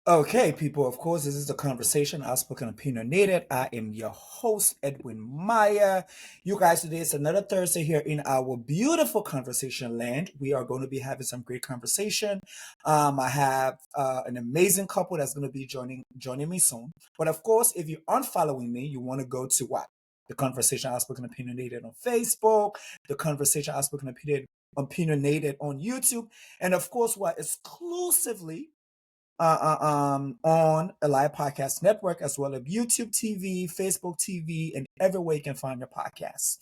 Okay, people, of course, this is the conversation outspoken opinionated. I am your host, Edwin Maya. You guys, today is another Thursday here in our beautiful conversation land. We are going to be having some great conversation. I have an amazing couple that's going to be joining me soon. But of course, if you aren't following me, you want to go to what? The Conversation Outspoken Opinionated on Facebook, the Conversation Outspoken Opinionated on YouTube, and of course, what exclusively on a live podcast network as well as YouTube TV, Facebook TV, and everywhere you can find your podcasts.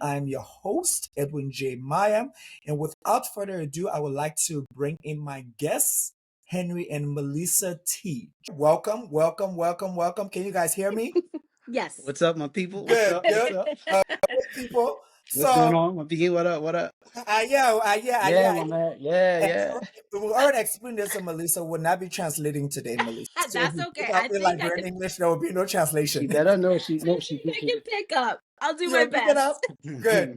I'm your host Edwin J. Maya, and without further ado, I would like to bring in my guests, Henry and Melissa Teage. Welcome, welcome, welcome, welcome. Can you guys hear me? Yes. What's up, my people? Good, What's good. up? What's up? People. What's going on, my people? What up? What up? Yeah, my man. Yeah. We already explained this, and Melissa would not be translating today, Melissa. That's okay. I feel like we're in English, there will be no translation. She better know. She I can pick up. I'll do my Pick it up. best. Good.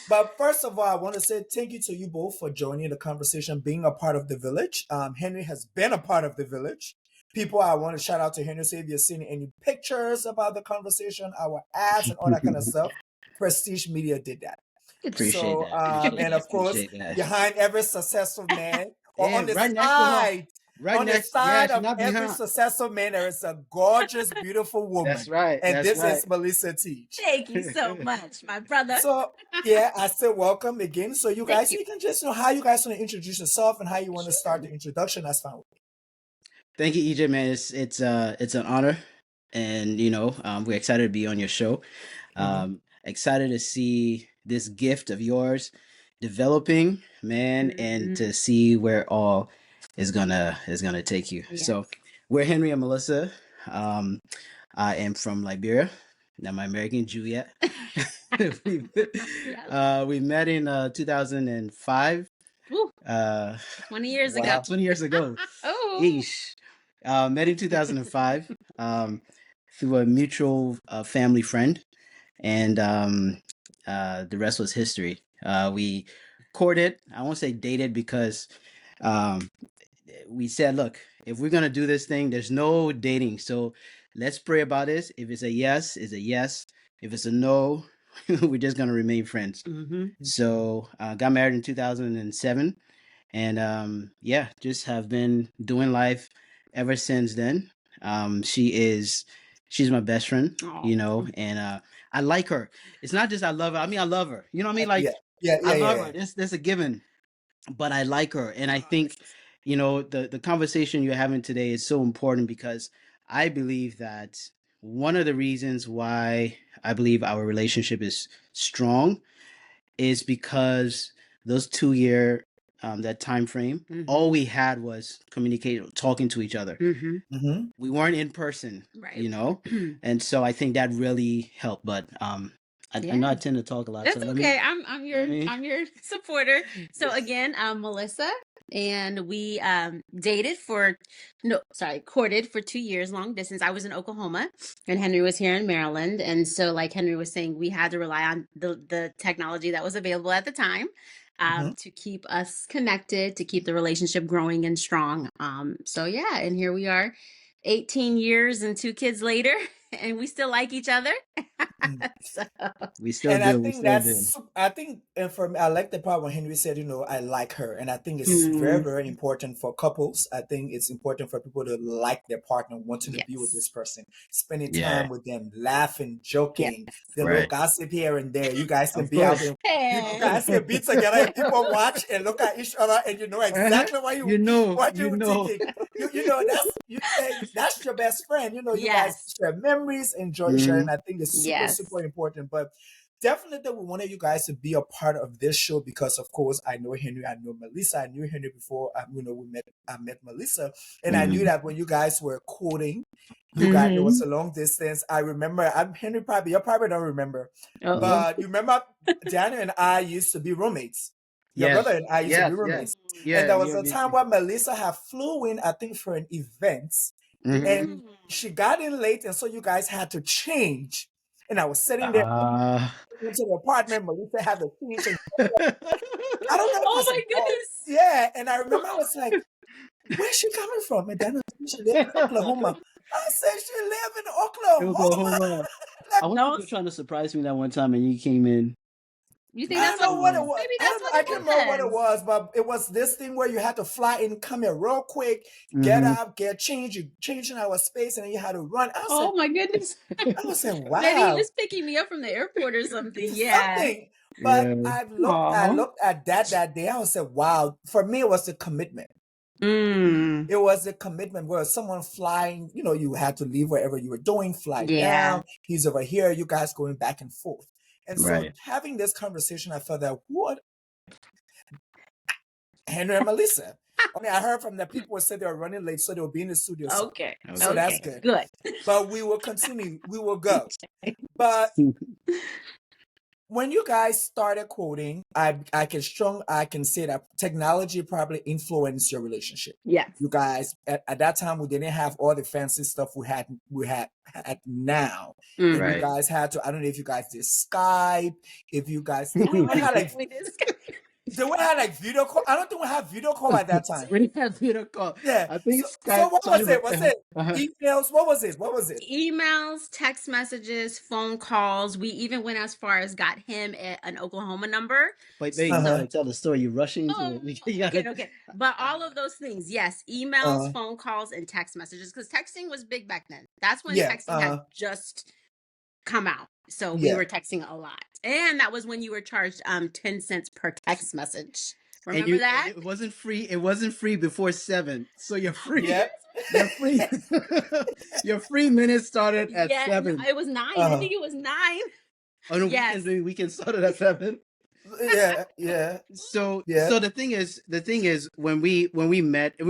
But first of all, I want to say thank you to you both for joining the conversation, being a part of the village. Henry has been a part of the village. People, I want to shout out to Henry, say if you're seeing any pictures about the conversation, our ads and all that kind of stuff, Prestige Media did that. Appreciate So, that. and of course, behind every successful man, or on the right side, right on the next, side yeah, of every successful man, there is a gorgeous, beautiful woman. That's right. And that's this right. is Melissa Teage. Thank you so much, my brother. So, yeah, I still welcome again. So, you guys, you. you can just know how you guys want to introduce yourself and how you want to start the introduction. That's fine with me. Thank you, EJ, man. It's an honor, and we're excited to be on your show. Excited to see this gift of yours developing, man, and to see where all is gonna take you. Yeah. So we're Henry and Melissa. I am from Liberia. Now my American Juliet. We met in 2005. 20 years wow, ago. 20 years ago. Oh. Eesh. Met in 2005 through a mutual family friend, and the rest was history. We courted. I won't say dated because we said, look, if we're gonna do this thing, there's no dating. So let's pray about this. If it's a yes, it's a yes. If it's a no, we're just gonna remain friends. So got married in 2007, and just have been doing life ever since then. She's my best friend, and I like her. It's not just I love her. I mean, I love her. You know what I mean? Like, I love her. That's a given. But I like her, and I think, the conversation you're having today is so important because I believe that one of the reasons why I believe our relationship is strong is because those 2 year that time frame, all we had was talking to each other. We weren't in person, right. And so I think that really helped. But I know I tend to talk a lot. That's okay. I'm your supporter. So again, I'm Melissa, and we courted for 2 years, long distance. I was in Oklahoma, and Henry was here in Maryland. And so, like Henry was saying, we had to rely on the technology that was available at the time. To keep us connected, to keep the relationship growing and strong. And here we are 18 years and 2 kids later, and we still like each other. We still do. And for me, I like the part when Henry said, I like her. And I think it's very, very important for couples. I think it's important for people to like their partner, wanting to be with this person, spending time with them, laughing, joking, the little gossip here and there. You guys can be out there. You guys can be together and people watch and look at each other and you know exactly what you were thinking. That's your best friend. You guys share memories, enjoy sharing. I think it's super important. But definitely we wanted you guys to be a part of this show because, of course, I know Henry, I know Melissa. I knew Henry before I met Melissa, and I knew that when you guys were courting, you guys, it was a long distance. I remember. Henry, you probably don't remember, but you remember Daniel and I used to be roommates. Your brother and I used to be roommates. And there was a time where Melissa had flew in, I think, for an event. And she got in late, and so you guys had to change. And I was sitting there into the apartment. Melissa had the change. I don't know. Oh my goodness! Yeah, and I remember I was like, Where's she coming from? And then she live in Oklahoma. I said she live in Oklahoma. I wonder if you're trying to surprise me that one time and you came in. You think I that's don't know what it was. Maybe that's what I can't remember what it was, but it was this thing where you had to fly in, come here real quick, get up, get changed, you change in our space, and then you had to run. Oh my goodness. I was saying, wow. Maybe he was picking me up from the airport or something. Yeah. Something. But I looked at that day. I was like, wow. For me, it was a commitment. It was a commitment where someone flying, you had to leave wherever you were doing, fly down. He's over here, you guys going back and forth. And so having this conversation, I felt that what Henry and Melissa. I mean, I heard from the people who said they were running late, so they will be in the studio. Okay. So that's good. Good. But we will continue. We will go. But when you guys started quoting, I can say that technology probably influenced your relationship. Yes. You guys at that time we didn't have all the fancy stuff we had now. And you guys had to, I don't know if you guys did Skype, if you guys did we had like video call. I don't think we had video call at that time. We didn't have video call. Yeah. I think so what was it? Was it emails? What was it? Emails, text messages, phone calls. We even went as far as got him an Oklahoma number. Wait, you gotta tell the story. You're rushing. Okay. But all of those things, yes, emails, phone calls, and text messages, because texting was big back then. That's when texting had just come out. So we were texting a lot. And that was when you were charged 10 cents per text message. Remember that? It wasn't free. It wasn't free before 7. So you're free. Yep. You're free. Your free minutes started at 7. No, it was 9. I think it was 9. Oh no, weekend started at 7. Yeah. So the thing is when we met, it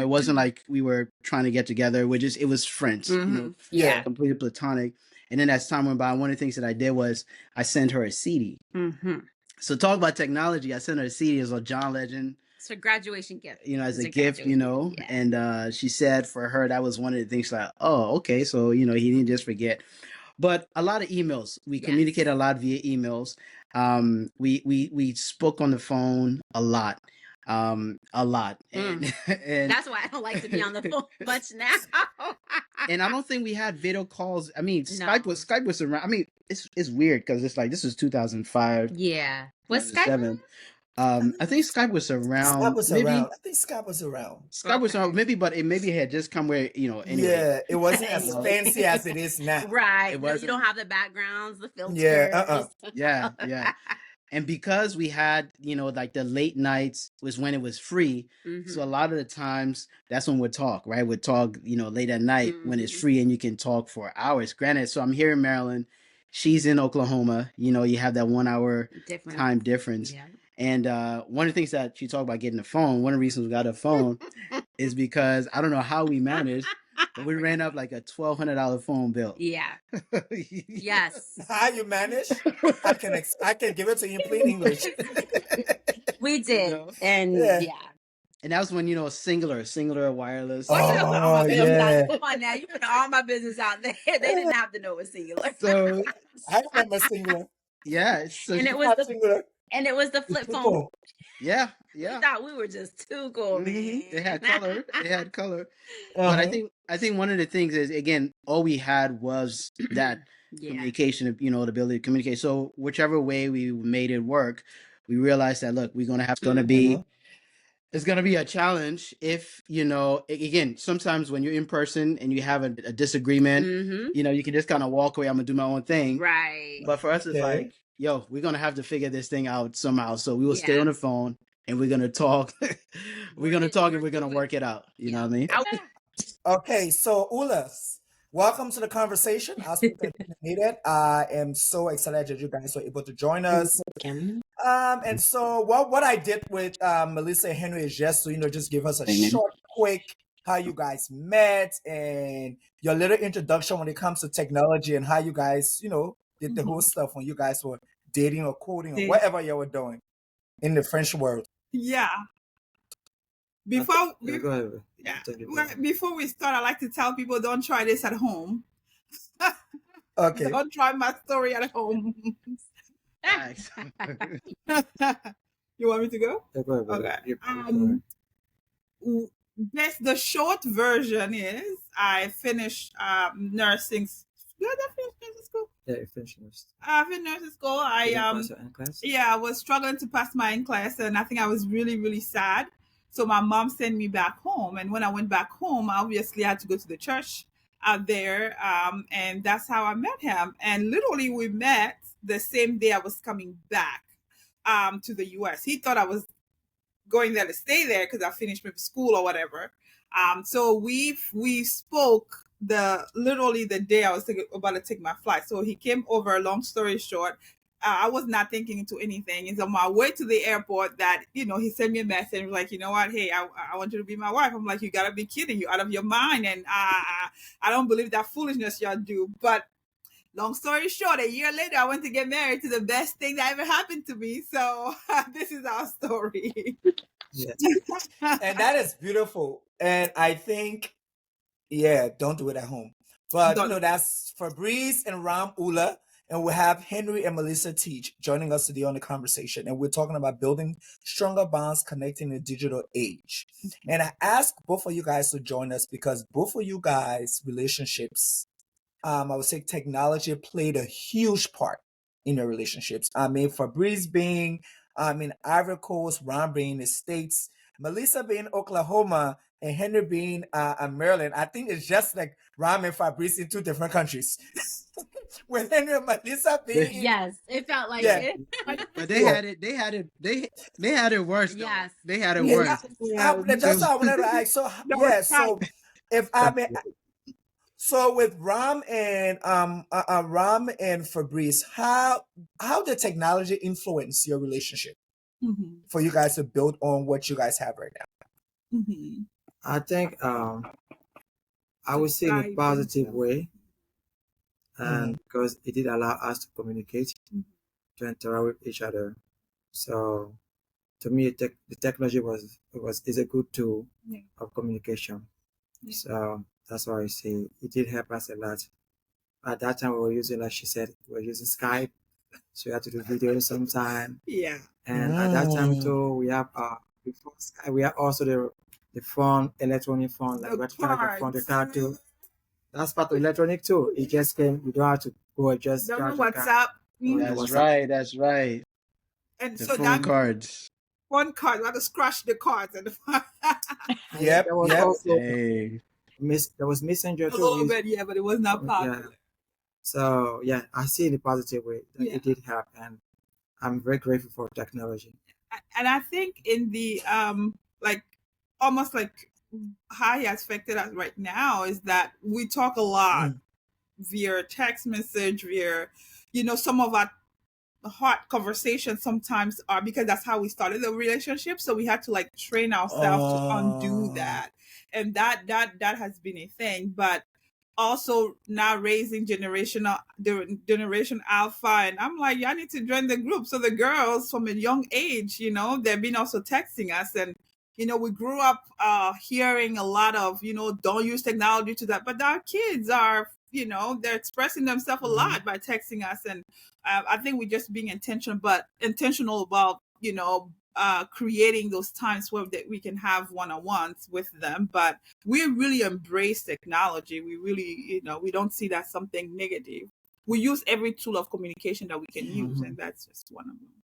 wasn't like we were trying to get together. It was friends, completely platonic. And then as time went by, one of the things that I did was I sent her a CD. So talk about technology. I sent her a CD as a John Legend. It's a graduation gift. As a gift, and she said for her, that was one of the things like, oh, okay. So, he didn't just forget. But a lot of emails. We communicated a lot via emails. We spoke on the phone a lot. And that's why I don't like to be on the phone much now. And I don't think we had video calls. I mean, Skype was around. I mean, it's weird because it's like this was 2005. Yeah. Was Skype? I think Skype was around. I think Skype was around. Skype was around, maybe, but it had just come where, anyway. Yeah, it wasn't as fancy as it is now. Right. You don't have the backgrounds, the filters. Yeah. And because we had, like the late nights was when it was free. So a lot of the times that's when we'd talk, right? We'd talk, late at night when it's free and you can talk for hours. Granted, so I'm here in Maryland. She's in Oklahoma. You have that 1 hour time difference. Yeah. And one of the things that you talk about getting a phone, one of the reasons we got a phone is because I don't know how we managed, but we ran up like a $1,200 phone bill. Yeah. Yes. How you managed? I can give it to you in plain English. We did. And And that was when, singular wireless. Oh, yeah. Come on now. You put all my business out there. They didn't have to know it was singular. So I remember singular. Yeah. So and it was singular. And it was the flip phone. Yeah. We thought we were just too cool. It had color. But I think one of the things is, again, all we had was that communication, the ability to communicate. So whichever way we made it work, we realized that, look, it's going to be a challenge if, again, sometimes when you're in person and you have a disagreement, you can just kind of walk away. I'm going to do my own thing. Right. But for us, it's like, yo, we're going to have to figure this thing out somehow. So we will stay on the phone and we're going to talk. We're going to talk and we're going to work it out. You know what I mean? Okay. So Oula, welcome to the conversation. I am so excited that you guys were able to join us. And so what I did with Melissa and Henry is just to, just give us a short, quick, how you guys met and your little introduction when it comes to technology and how you guys, did the whole stuff when you guys were dating or coding or whatever you were doing in the French world. Yeah. Before we start, I like to tell people, don't try this at home. Okay. Don't try my story at home. You want me to go? Yeah, go ahead. Okay. the short version is I finished nursing. Did I finish nursing school? Yeah, you finished nursing. I finished nursing school. I was struggling to pass my NCLEX, and I think I was really, really sad. So my mom sent me back home, and when I went back home, I obviously had to go to the church out there, and that's how I met him. And literally, we met the same day I was coming back to the U.S. He thought I was going there to stay there because I finished maybe school or whatever. So we spoke literally the day I was about to take my flight. So he came over. Long story short, I was not thinking into anything. It's on my way to the airport that he sent me a message like, you know what? Hey, I want you to be my wife. I'm like, you gotta be kidding! You out of your mind? And I don't believe that foolishness y'all do. But long story short, a year later, I went to get married to the best thing that ever happened to me. So this is our story. Yeah. And that is beautiful. And I think, don't do it at home. But, that's Fabrice and Ram Oula. And we have Henry and Melissa Teage joining us today on the conversation. And we're talking about building stronger bonds, connecting the digital age. And I asked both of you guys to join us because both of you guys' relationships, I would say technology played a huge part in your relationships. I mean, Fabrice being in Ivory Coast, Ron being in the States, Melissa being in Oklahoma, and Henry being in Maryland. I think it's just like Ron and Fabrice in two different countries. With Henry and Melissa being yes, it felt like it. But they had it worse. Though. Yes, they had it worse. That's how I wanted to ask. So if I mean. So with Ram and Fabrice, how did technology influence your relationship for you guys to build on what you guys have right now? I think I would say in a positive way, and because it did allow us to communicate, to interact with each other. So to me, the technology is a good tool of communication. So that's why I say it did help us a lot. At that time, we were using, like she said, we were using Skype, so we had to do videos sometime. Yeah. And at that time too, we have before Skype, we have also the phone, electronic phone, like what phone, the card too. That's part of electronic too. It just came. You don't have to go just. Don't know WhatsApp. That's right. And the so phone that cards. One card, we had to scratch the cards and Yep. There was also there was Messenger too. A little bit, but it was not popular. Yeah. So I see in a positive way that it did help, and I'm very grateful for technology. And I think in the almost like how he has affected us right now is that we talk a lot via text message, via some of our hot conversations sometimes are because that's how we started the relationship. So we had to like train ourselves to undo that, and that has been a thing. But also now raising generation alpha, and I'm like, y'all need to join the group. So the girls from a young age, they've been also texting us, and we grew up hearing a lot of don't use technology to that, but our kids are they're expressing themselves a lot by texting us, and I think we're just being intentional about creating those times where that we can have one-on-ones with them. But we really embrace technology. We really, we don't see that something negative. We use every tool of communication that we can use, and that's just one of them.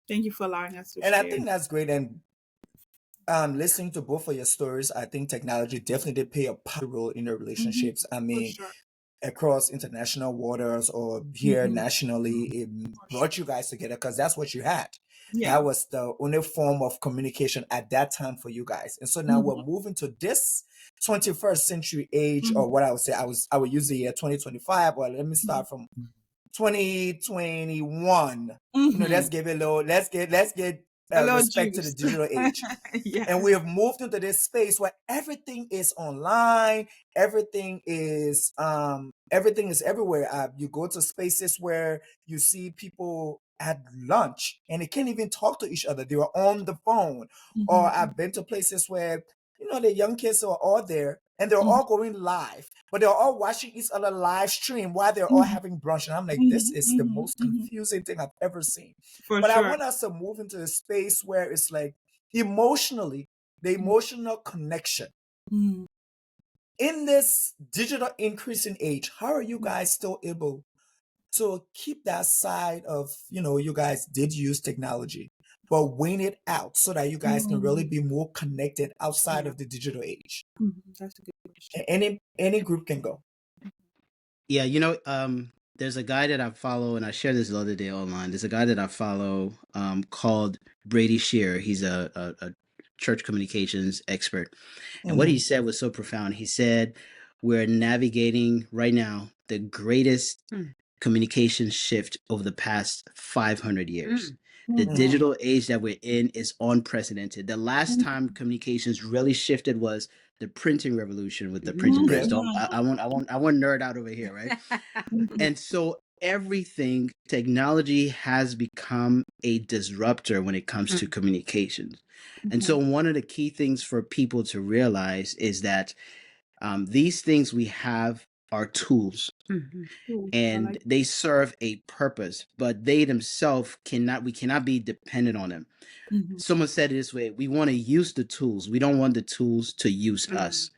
Thank you for allowing us to share. I think that's great. And listening to both of your stories, I think technology definitely did play a positive role in your relationships. I mean, across international waters or here nationally, it brought you guys together because that's what you had. That was the only form of communication at that time for you guys. And so now we're moving to this 21st century age, or what I would say, I would use the year 2025, or let me start from 2021. Let's give it a little, let's get respect to the digital age. And we have moved into this space where everything is online, everything is everywhere. You go to spaces where you see people at lunch and they can't even talk to each other. They are on the phone. Or I've been to places where the young kids are all there and they're all going live, but they're all watching each other live stream while they're all having brunch. And I'm like, this is the most confusing thing I've ever seen. I want us to move into a space where it's like emotionally, the emotional connection. In this digital increasing age, how are you guys still able to keep that side of, you guys did use technology, but weighing it out so that you guys can really be more connected outside of the digital age? That's a good question. Any group can go. Yeah, there's a guy that I follow, and I shared this the other day online. There's a guy that I follow called Brady Shearer. He's a church communications expert. And what he said was so profound. He said, we're navigating right now the greatest communication shift over the past 500 years. The digital age that we're in is unprecedented. The last time communications really shifted was the printing revolution with the printing press. So I won't nerd out over here, right? And so everything, technology has become a disruptor when it comes to communications. And so one of the key things for people to realize is that these things we have are tools. And they serve a purpose, but they themselves we cannot be dependent on them. Someone said it this way: we want to use the tools, we don't want the tools to use us.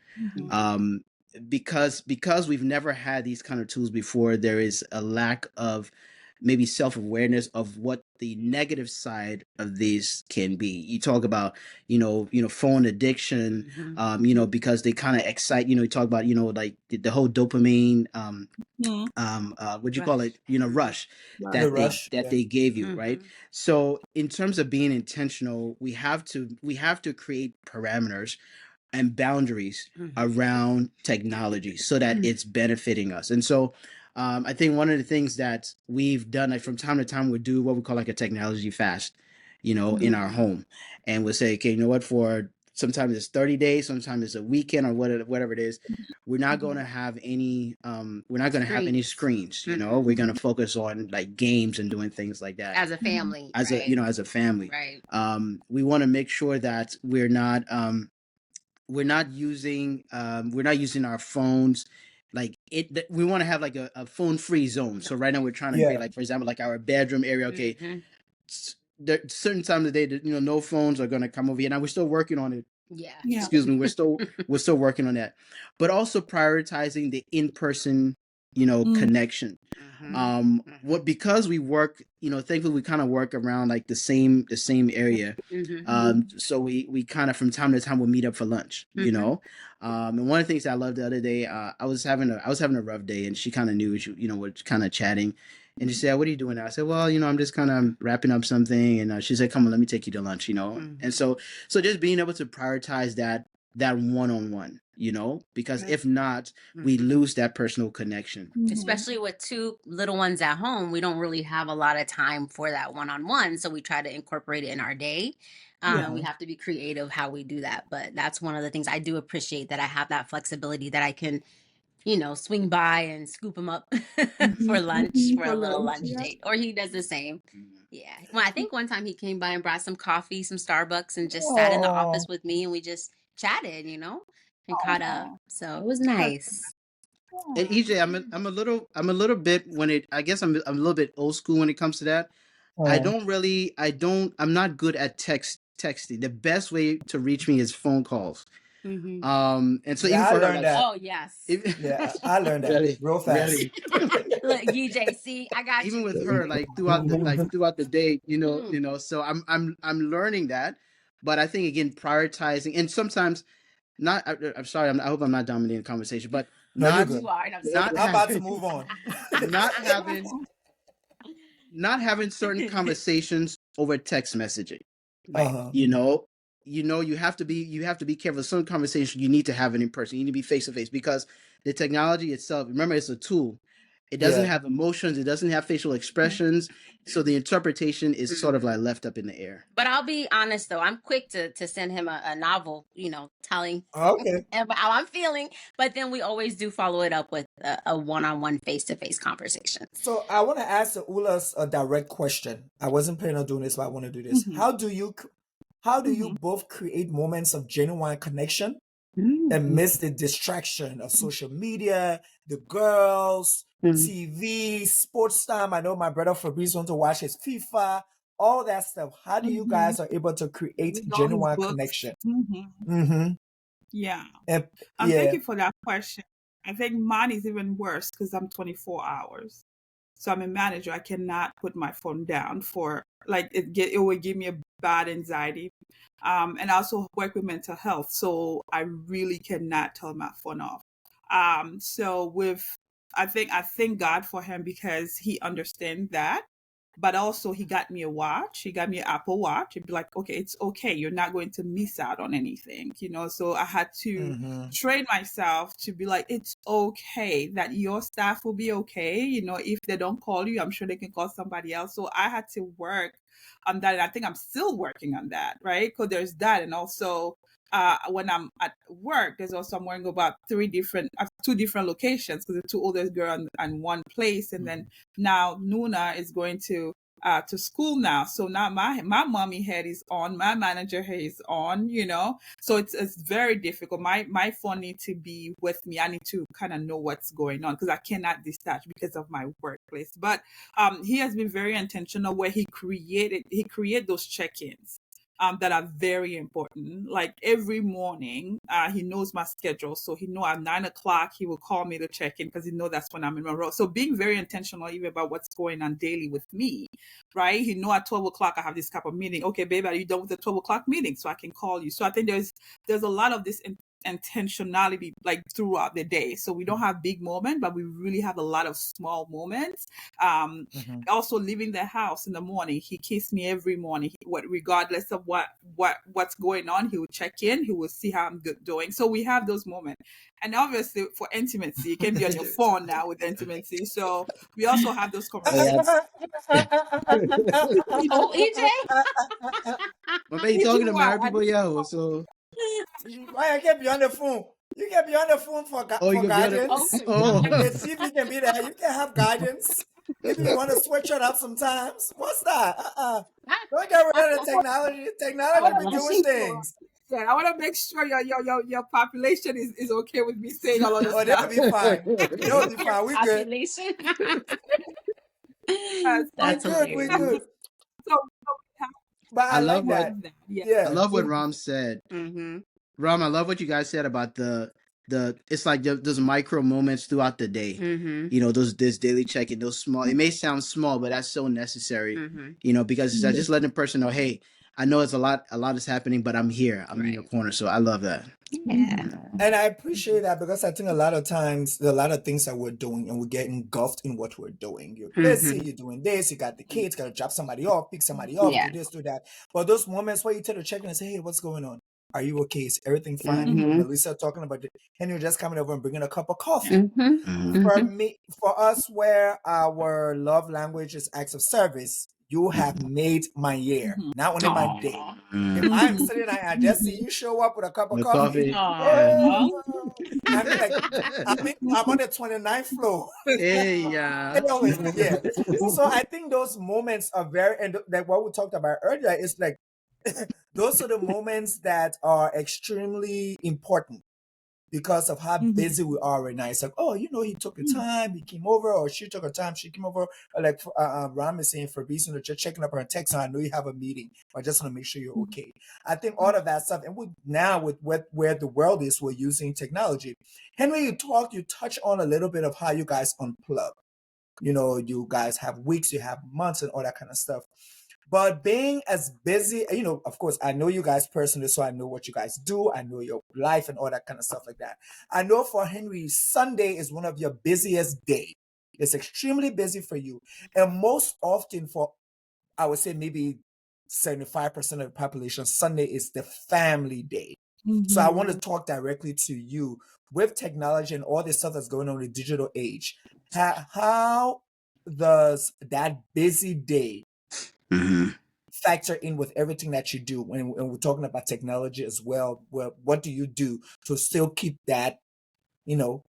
Because we've never had these kind of tools before, there is a lack of maybe self-awareness of what the negative side of these can be. You talk about, phone addiction, because they kind of excite, you talk about, like the whole dopamine, what you call it, rush that they gave you, right? So in terms of being intentional, we have to create parameters and boundaries around technology so that it's benefiting us. And so I think one of the things that we've done, like from time to time, we do what we call like a technology fast, in our home. And we'll say, okay, you know what, for sometimes it's 30 days, sometimes it's a weekend or whatever it is. We're not going to have any, have any screens, we're going to focus on like games and doing things like that. As a family. As a family. Right. We want to make sure that we're not using our phones like it. We want to have like a phone free zone. So right now we're trying to create, like, for example, like our bedroom area. Okay, there certain times of the day that no phones are going to come over here. Now we're still working on it. Excuse me, we're still working on that, but also prioritizing the in-person connection. Because we work, thankfully we kind of work around like the same area. So we kind of from time to time we'll meet up for lunch, and one of the things I loved the other day, I was having a rough day, and she kind of knew, we're kind of chatting, and she said, "What are you doing now?" I said, "Well, I'm just kind of wrapping up something," and she said, "Come on, let me take you to lunch," and so just being able to prioritize that one-on-one, because if not, we lose that personal connection. Especially with two little ones at home, we don't really have a lot of time for that one-on-one. So we try to incorporate it in our day. We have to be creative how we do that. But that's one of the things I do appreciate, that I have that flexibility, that I can, swing by and scoop him up for lunch, for a little lunch date. Or he does the same. Yeah. Well, I think one time he came by and brought some coffee, some Starbucks, and just sat in the office with me, and we just chatted, and caught up. So it was nice. And EJ, I'm a little bit I guess I'm a little bit old school when it comes to that. I'm not good at texting. The best way to reach me is phone calls. And so even for her, that. Oh yes. I learned that real fast. Really. Look, EJ, see, I got even with her, like throughout the day, so I'm learning that. But I think, again, prioritizing, and sometimes not. I'm sorry. I hope I'm not dominating the conversation, but I'm about to move on. not having certain conversations over text messaging. You have to be careful. Some conversation you need to have it in person. You need to be face to face, because the technology itself, remember, it's a tool. It doesn't have emotions. It doesn't have facial expressions. So the interpretation is sort of like left up in the air. But I'll be honest, though. I'm quick to send him a novel, telling how I'm feeling. But then we always do follow it up with a one-on-one, face-to-face conversation. So I want to ask Oula a direct question. I wasn't planning on doing this, but I want to do this. How do you both create moments of genuine connection amidst the distraction of social media, the girls, TV, sports time? I know my brother Fabrice wants to watch his FIFA. all that stuff. How do you guys are able to create With all his genuine books. connection? Yeah. And, Thank you for that question. I think mine is even worse because I'm 24 hours. So I'm a manager. I cannot put my phone down for like it would give me a bad anxiety. And I also work with mental health. So I really cannot turn my phone off. So I thank God for him because he understands that. But also he got me a watch. He got me an Apple Watch. He'd be like, okay, it's okay. You're not going to miss out on anything, So I had to train myself to be like, it's okay that your staff will be okay. If they don't call you, I'm sure they can call somebody else. So I had to work on that. And I think I'm still working on that, right? Because there's that. And also when I'm at work, there's also I'm worrying about two different locations because the two oldest girl in one place, and then now Nuna is going to school now. So now my mommy head is on, my manager head is on, So it's very difficult. My phone needs to be with me. I need to kind of know what's going on because I cannot detach because of my workplace. But he has been very intentional where he created those check-ins that are very important. Like every morning, he knows my schedule. So he know at 9:00, he will call me to check in because he know that's when I'm in my role. So being very intentional even about what's going on daily with me, right? He know at 12:00, I have this type of meeting. Okay, babe, are you done with the 12:00 meeting? So I can call you. So I think there's a lot of this intentionality like throughout the day, so we don't have big moments, but we really have a lot of small moments. Also leaving the house in the morning, he kissed me every morning. Regardless of what's going on, he will check in, he will see how I'm doing. So we have those moments. And obviously for intimacy, you can be on your phone now with intimacy, so we also have those conversations. Oh, EJ. But man, you talking to married people, yo. So why I can't be on the phone? You can be on the phone for guidance. The TV can be there. You can have guidance. Maybe you want to switch it up sometimes. What's that? Don't get rid of the technology. Technology be doing things. Yeah, I want to make sure your population is okay with me saying all of this. Oh, that'll be fine. That'll be fine. We good. That's we good. But I love that. Yeah. I love what Ram said. Ram, I love what you guys said about the it's like those micro moments throughout the day. This daily check-in, those small. It may sound small, but that's so necessary. Because it's just letting the person know, hey, I know it's a lot is happening, but I'm here. I'm in your corner. So I love that. Yeah. And I appreciate that because I think a lot of times there are a lot of things that we're doing and we get engulfed in what we're doing. You're busy, you're doing this, you got the kids, got to drop somebody off, pick somebody off, do this, do that. But those moments where you tell the check-in and say, hey, what's going on? Are you okay? Is everything fine? Melissa talking about it, and you're just coming over and bringing a cup of coffee. For us, where our love language is acts of service, you have made my year, not only my day. If I'm sitting there, I just see you show up with a cup of coffee. Oh, I mean, like, I'm on the 29th floor. Hey, yeah. So I think those moments are very, and like what we talked about earlier, is like, those are the moments that are extremely important because of how busy we are right now. It's like, oh, he took the time, he came over, or she took her time, she came over. Or like Ram is saying, for Beason, just checking up her text, I know you have a meeting, but I just want to make sure you're okay. I think all of that stuff, and now with where the world is, we're using technology. Henry, you touch on a little bit of how you guys unplug. You guys have weeks, you have months, and all that kind of stuff. But being as busy, of course, I know you guys personally, so I know what you guys do. I know your life and all that kind of stuff like that. I know for Henry, Sunday is one of your busiest days. It's extremely busy for you. And most often I would say maybe 75% of the population, Sunday is the family day. So I want to talk directly to you with technology and all this stuff that's going on in the digital age. How does that busy day factor in with everything that you do when we're talking about technology as well? What do you do to still keep that, the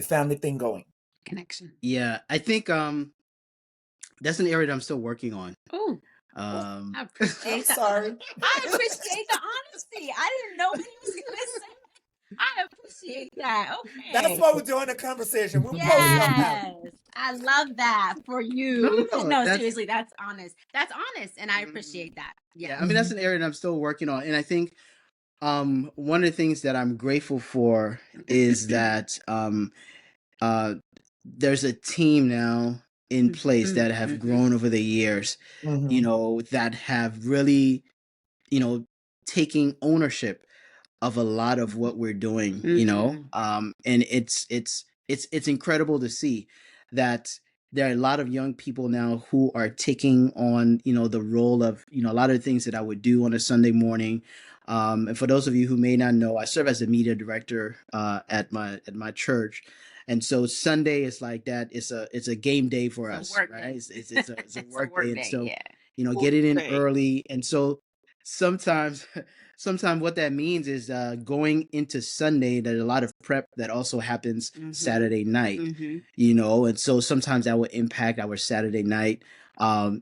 family thing going? Connection. Yeah, I think that's an area that I'm still working on. Oh. I appreciate sorry. I appreciate the honesty. I didn't know what he was gonna say. I appreciate that. Okay. That's why we're doing the conversation. We'll post stuff out. Yes. I love that for you. No, seriously, that's honest. That's honest. And I appreciate that. Yeah. I mean, that's an area that I'm still working on. And I think one of the things that I'm grateful for is that there's a team now in place that have grown over the years, you know, that have really, you know, taking ownership of a lot of what we're doing, you know, and it's incredible to see that there are a lot of young people now who are taking on, you know, the role of, you know, a lot of the things that I would do on a Sunday morning. And for those of you who may not know, I serve as a media director at my church. And so Sunday is like that. It's a game day for us, right? It's a work day. And so, you know, get it in early. And so sometimes what that means is going into Sunday, there's a lot of prep that also happens Saturday night, you know, and so sometimes that will impact our Saturday night,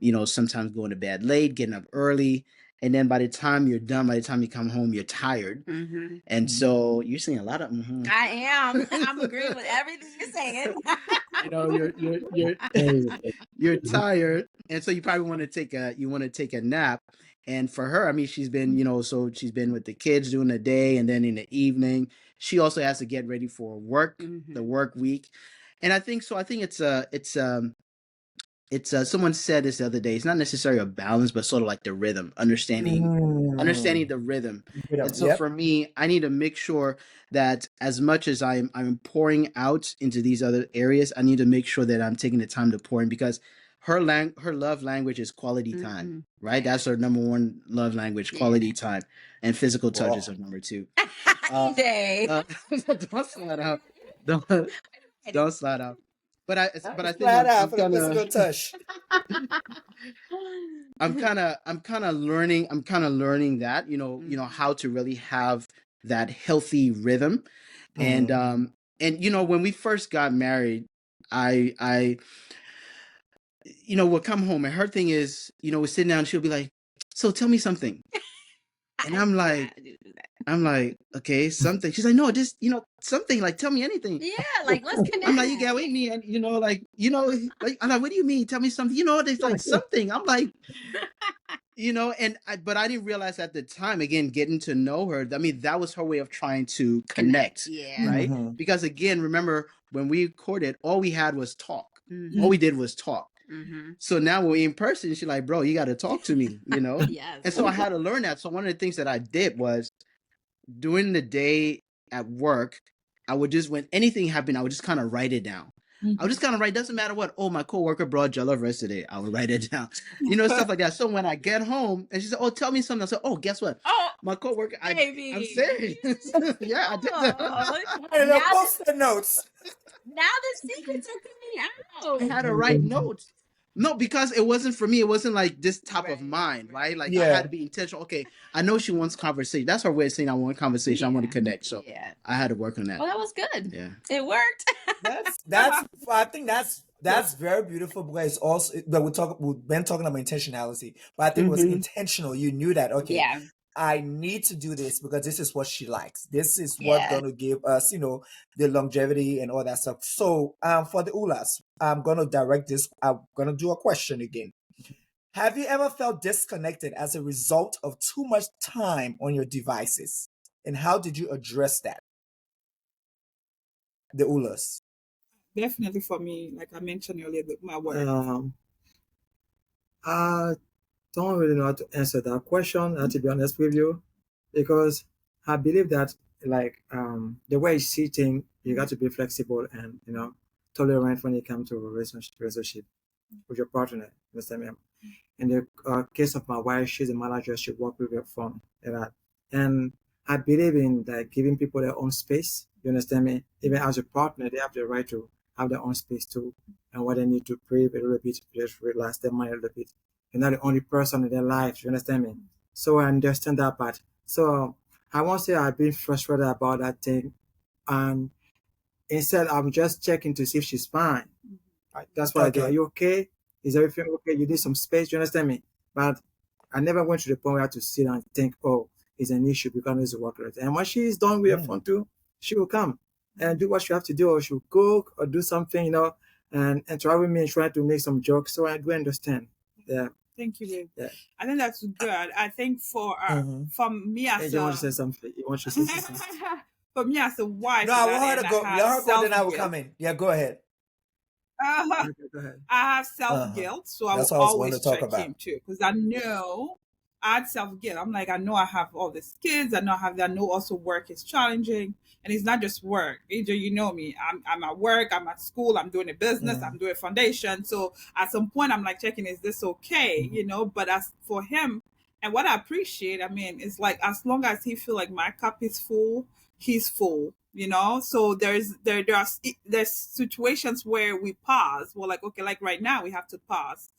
you know, sometimes going to bed late, getting up early. And then by the time you're done, by the time you come home, you're tired. And so you're seeing a lot of I am. I'm agreeing with everything you're saying. You know, you're tired. And so you probably want to take a nap. And for her, I mean, she's been, you know, so she's been with the kids during the day, and then in the evening, she also has to get ready for work, the work week. And I think it's someone said this the other day, it's not necessarily a balance, but sort of like the rhythm, understanding the rhythm. And so for me, I need to make sure that as much as I'm pouring out into these other areas, I need to make sure that I'm taking the time to pour in, because her love language is quality time, right? That's her number one love language, quality time, and physical touch is her number two. Don't slide out. Don't slide out. But I think I'm kind of learning that, you know, how to really have that healthy rhythm. And you know, when we first got married, I you know, would come home, and her thing is, you know, we're sitting down and she'll be like, so tell me something. And I'm like, okay, something. She's like, no, just, you know, something, like, tell me anything. Yeah, like, let's connect. I'm like, you get with me, and you know, like, I'm like, what do you mean? Tell me something. You know, there's like something. I'm like, you know, but I didn't realize at the time, again, getting to know her, I mean, that was her way of trying to connect. Right? Because again, remember when we courted, all we had was talk. All we did was talk. So now when we're in person, she's like, bro, you got to talk to me, you know? And so I had to learn that. So one of the things that I did was, during the day at work, I would just, when anything happened, I would just kind of write it down. I would just kind of write, doesn't matter what, oh, my coworker brought jollof rice today, I would write it down, you know, stuff like that. So when I get home and she said, oh, tell me something, I said, oh, guess what? Oh, my coworker, I'm serious. Yeah, I did that. Post-it notes. Now the secrets are coming out. I had to write notes. No, because it wasn't for me. It wasn't like this top of mind, right? Like I had to be intentional. Okay, I know she wants conversation. That's her way of saying I want conversation. I want to connect. So I had to work on that. Well, that was good. Yeah, it worked. That's. I think that's very beautiful, because also, but we've been talking about intentionality, but I think it was intentional. You knew that. Okay. Yeah. I need to do this because this is what she likes. This is what's going to give us, you know, the longevity and all that stuff. So for the Oulas, I'm going to direct this. I'm going to do a question again. Have you ever felt disconnected as a result of too much time on your devices? And how did you address that? The Oulas. Definitely for me, like I mentioned earlier, my work. I don't really know how to answer that question, to be honest with you, because I believe that, like, the way you see things, you got to be flexible and, you know, tolerant when it comes to a relationship with your partner. You understand me? In the case of my wife, she's a manager. She works with her phone, and I believe in, like, giving people their own space. You understand me? Even as a partner, they have the right to have their own space too, and what they need to breathe a little bit, just relax their mind a little bit. You're not the only person in their life. You understand me? So I understand that part. So I won't say I've been frustrated about that thing, and instead I'm just checking to see if she's fine. That's why I do. Are you okay? Is everything okay? You need some space. You understand me? But I never went to the point where I had to sit and think, oh, it's an issue because it's a work rate. And when she's done with her phone too, she will come and do what she have to do, or she'll cook or do something, and interact with me and try to make some jokes. So I do understand. Yeah. Thank you, babe. Yeah. I think that's good. I think for me as you want to say something? You want to say something? For me as a wife, no, I want her to go. Let her go, then I will come in. Yeah, go ahead. Okay, go ahead. I have self-guilt, so I will always check him too, because I know I had self-guilt. I'm like, I know I have all these kids. I know I know also work is challenging, and it's not just work. AJ, you know me. I'm at work. I'm at school. I'm doing a business. I'm doing a foundation. So at some point, I'm like checking, is this okay? But as for him, and what I appreciate, I mean, it's like as long as he feel like my cup is full, he's full. So there's situations where we pause. We're like, okay, like right now we have to pause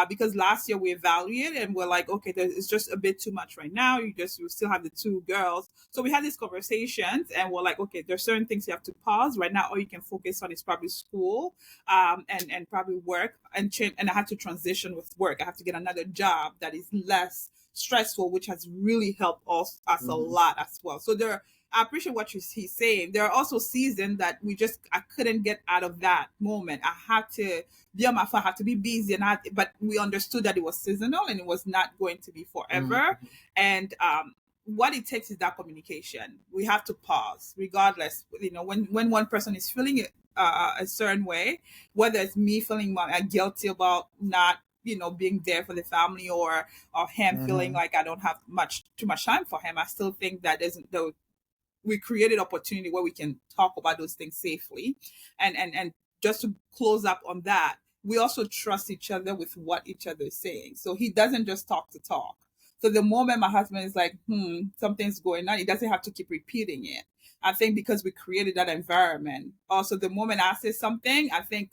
because last year we evaluated and we're like, okay, it's just a bit too much right now. You still have the two girls. So we had these conversations and we're like, okay, there's certain things you have to pause right now. All you can focus on is probably school and probably work and change. And I had to transition with work. I have to get another job that is less stressful, which has really helped us a lot as well. So I appreciate what he's saying. There are also seasons that I couldn't get out of that moment. I had to be on my phone, I had to be busy, but we understood that it was seasonal and it was not going to be forever. And what it takes is that communication. We have to pause, regardless. When one person is feeling it a certain way, whether it's me feeling guilty about not being there for the family, or him feeling like I don't have too much time for him, I still think that we created opportunity where we can talk about those things safely. And just to close up on that, we also trust each other with what each other is saying. So he doesn't just talk to talk. So the moment my husband is like, something's going on, he doesn't have to keep repeating it. I think because we created that environment. Also, the moment I say something, I think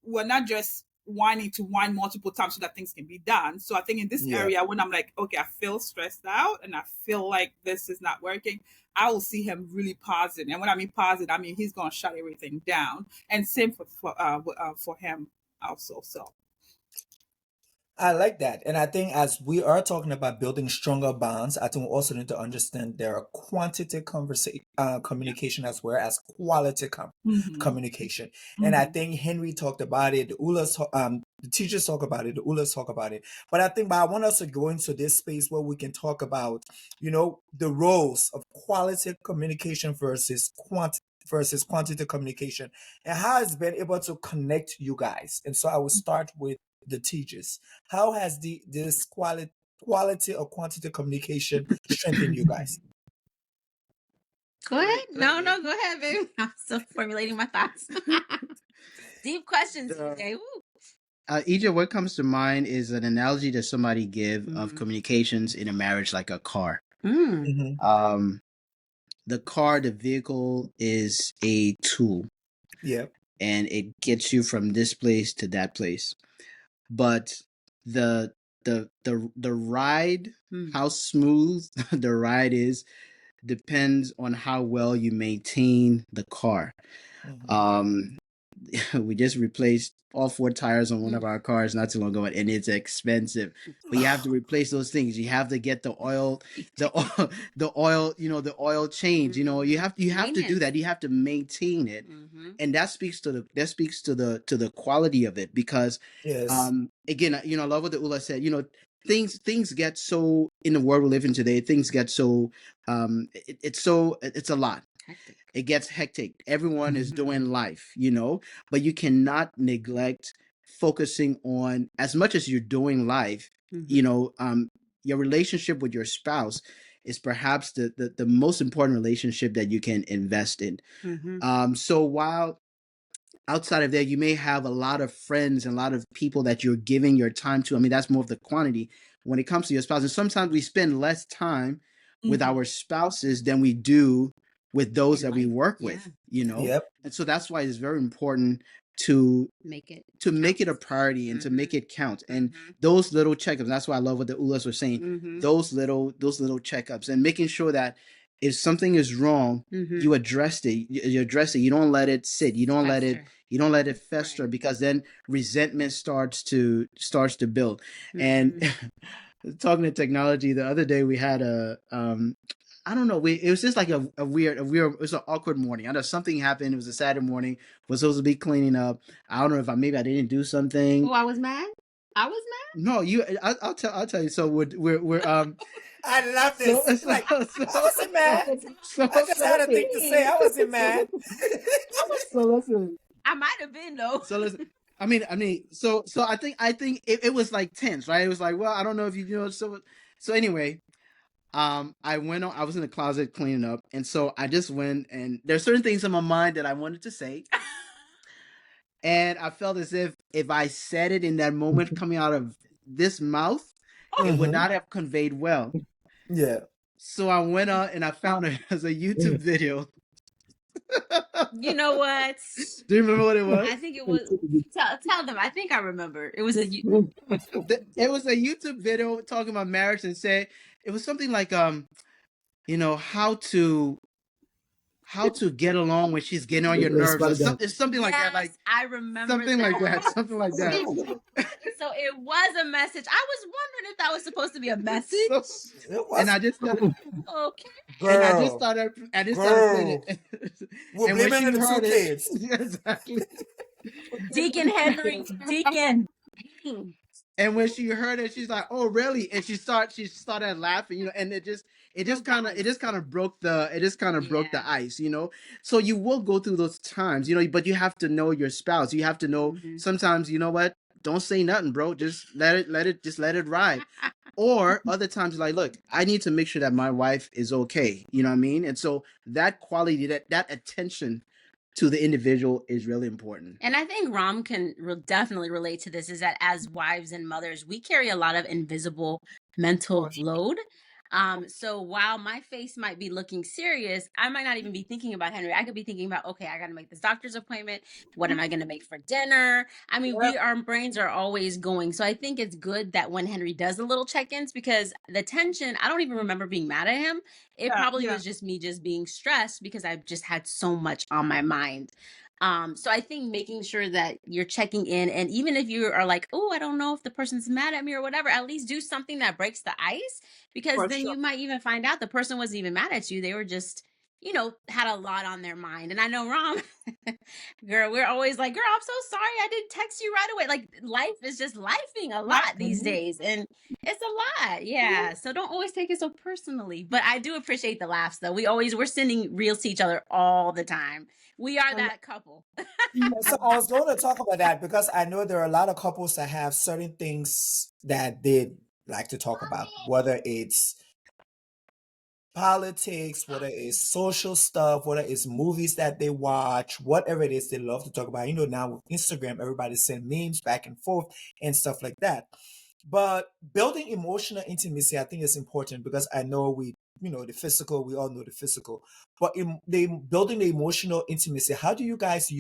we're not just whining to whine multiple times so that things can be done. So I think in this area, when I'm like, okay, I feel stressed out and I feel like this is not working, I will see him really pause it. And when I mean pause it, I mean he's going to shut everything down. And same for him also. So I like that. And I think as we are talking about building stronger bonds, I think we also need to understand there are quantity communication as well as quality communication. And I think Henry talked about it, the teachers talk about it, the Oulas talk about it. But I want us to go into this space where we can talk about, the roles of quality communication versus quantity communication and how it's been able to connect you guys. And so I will start with the teachers. How has this quality or quantity communication strengthened you guys? Go ahead. No, go ahead, baby. I'm still formulating my thoughts. Deep questions today. EJ, what comes to mind is an analogy that somebody give of communications in a marriage like a car. The car, the vehicle, is a tool. Yeah. And it gets you from this place to that place. But the ride, how smooth the ride is, depends on how well you maintain the car. We just replaced all 4 tires on one of our cars not too long ago, and it's expensive. But you have to replace those things. You have to get the oil, the oil change. You have to do that. You have to maintain it, and that speaks to the quality of it. Because again, I love what the Oula said. Things get so, in the world we live in today, things get so it's a lot. Hectic. It gets hectic. Everyone is doing life, but you cannot neglect focusing on, as much as you're doing life, your relationship with your spouse is perhaps the most important relationship that you can invest in. So while outside of that, you may have a lot of friends and a lot of people that you're giving your time to. I mean, that's more of the quantity when it comes to your spouse. And sometimes we spend less time with our spouses than we do with those that we work with, And so that's why it's very important to make it a priority and to make it count. And those little checkups, that's why I love what the Oulas were saying, those little checkups, and making sure that if something is wrong, you address it. You don't let it sit. You don't let it fester, right? Because then resentment starts to build. And talking to technology, the other day we had I don't know. It was just like a weird, it was an awkward morning. I know something happened. It was a Saturday morning. Was supposed to be cleaning up. I don't know if maybe I didn't do something. Oh, I was mad. I was mad. No, I'll tell you. So we're I love this. I wasn't mad. I just had a thing to say. I wasn't mad. So listen. I might have been though. So listen. I mean, so I think it was like tense, right? It was like, well, I don't know if you know. So anyway, I was in the closet cleaning up, and so I just went, and there's certain things in my mind that I wanted to say, and I felt as if I said it in that moment coming out of this mouth, it would not have conveyed well. Yeah. So I went on and I found it as a YouTube video. You know what? Do you remember what it was? I think it was. Tell them. I think I remember. It was a YouTube video talking about marriage, and say it was something like you know, how to get along when she's getting on your nerves, or something like that. Like I remember something like that. Something like that. So it was a message. I was wondering if that was supposed to be a message. And I just started. Okay. Girl, and I just started playing it. We're blaming the two kids. Exactly. Deacon Henry, Deacon. And when she heard it, she's like, "Oh, really?" And she started laughing, you know. And it just kind of broke the ice, you know. So you will go through those times, you know. But you have to know your spouse. You have to know sometimes, you know what? Don't say nothing, bro. Just let it ride. Or other times, like, look, I need to make sure that my wife is okay. You know what I mean? And so that quality, that attention to the individual is really important. And I think Ram can definitely relate to this, is that as wives and mothers, we carry a lot of invisible mental load. So while my face might be looking serious, I might not even be thinking about Henry. I could be thinking about, okay, I got to make this doctor's appointment. What am I going to make for dinner? I mean, our brains are always going. So I think it's good that when Henry does the little check-ins, because the tension, I don't even remember being mad at him. It probably was just me just being stressed because I've just had so much on my mind. So I think making sure that you're checking in, and even if you are like, oh, I don't know if the person's mad at me or whatever, at least do something that breaks the ice, because then you might even find out the person wasn't even mad at you. They were just, you know, had a lot on their mind. And I know, Ram, girl, we're always like, girl, I'm so sorry I didn't text you right away. Like, life is just lifing a lot these days, and it's a lot. Yeah. So don't always take it so personally. But I do appreciate the laughs, though. We're sending reels to each other all the time. We are that couple. So I was going to talk about that because I know there are a lot of couples that have certain things that they like to talk about, whether it's politics, whether it's social stuff, whether it's movies that they watch, whatever it is they love to talk about. You know, now with Instagram, everybody send memes back and forth and stuff like that. But building emotional intimacy, I think, is important because I know the physical, we all know the physical, but building the emotional intimacy, how do you guys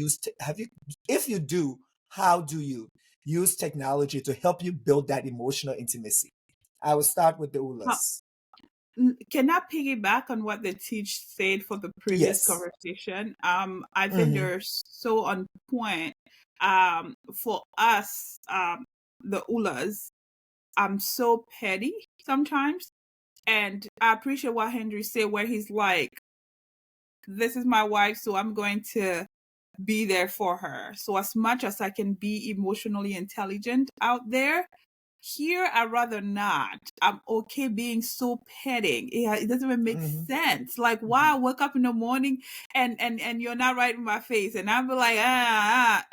if you do, how do you use technology to help you build that emotional intimacy? I will start with the Oulas. Can I piggyback on what the Teage said for the previous conversation? I think they're so on point. For us, the Oulas, I'm so petty sometimes. And I appreciate what Henry said, where he's like, this is my wife, so I'm going to be there for her. So as much as I can be emotionally intelligent out there, here I'd rather not. I'm okay being so petting. It doesn't even make sense. Like, why I wake up in the morning and you're not right in my face, and I'll be like,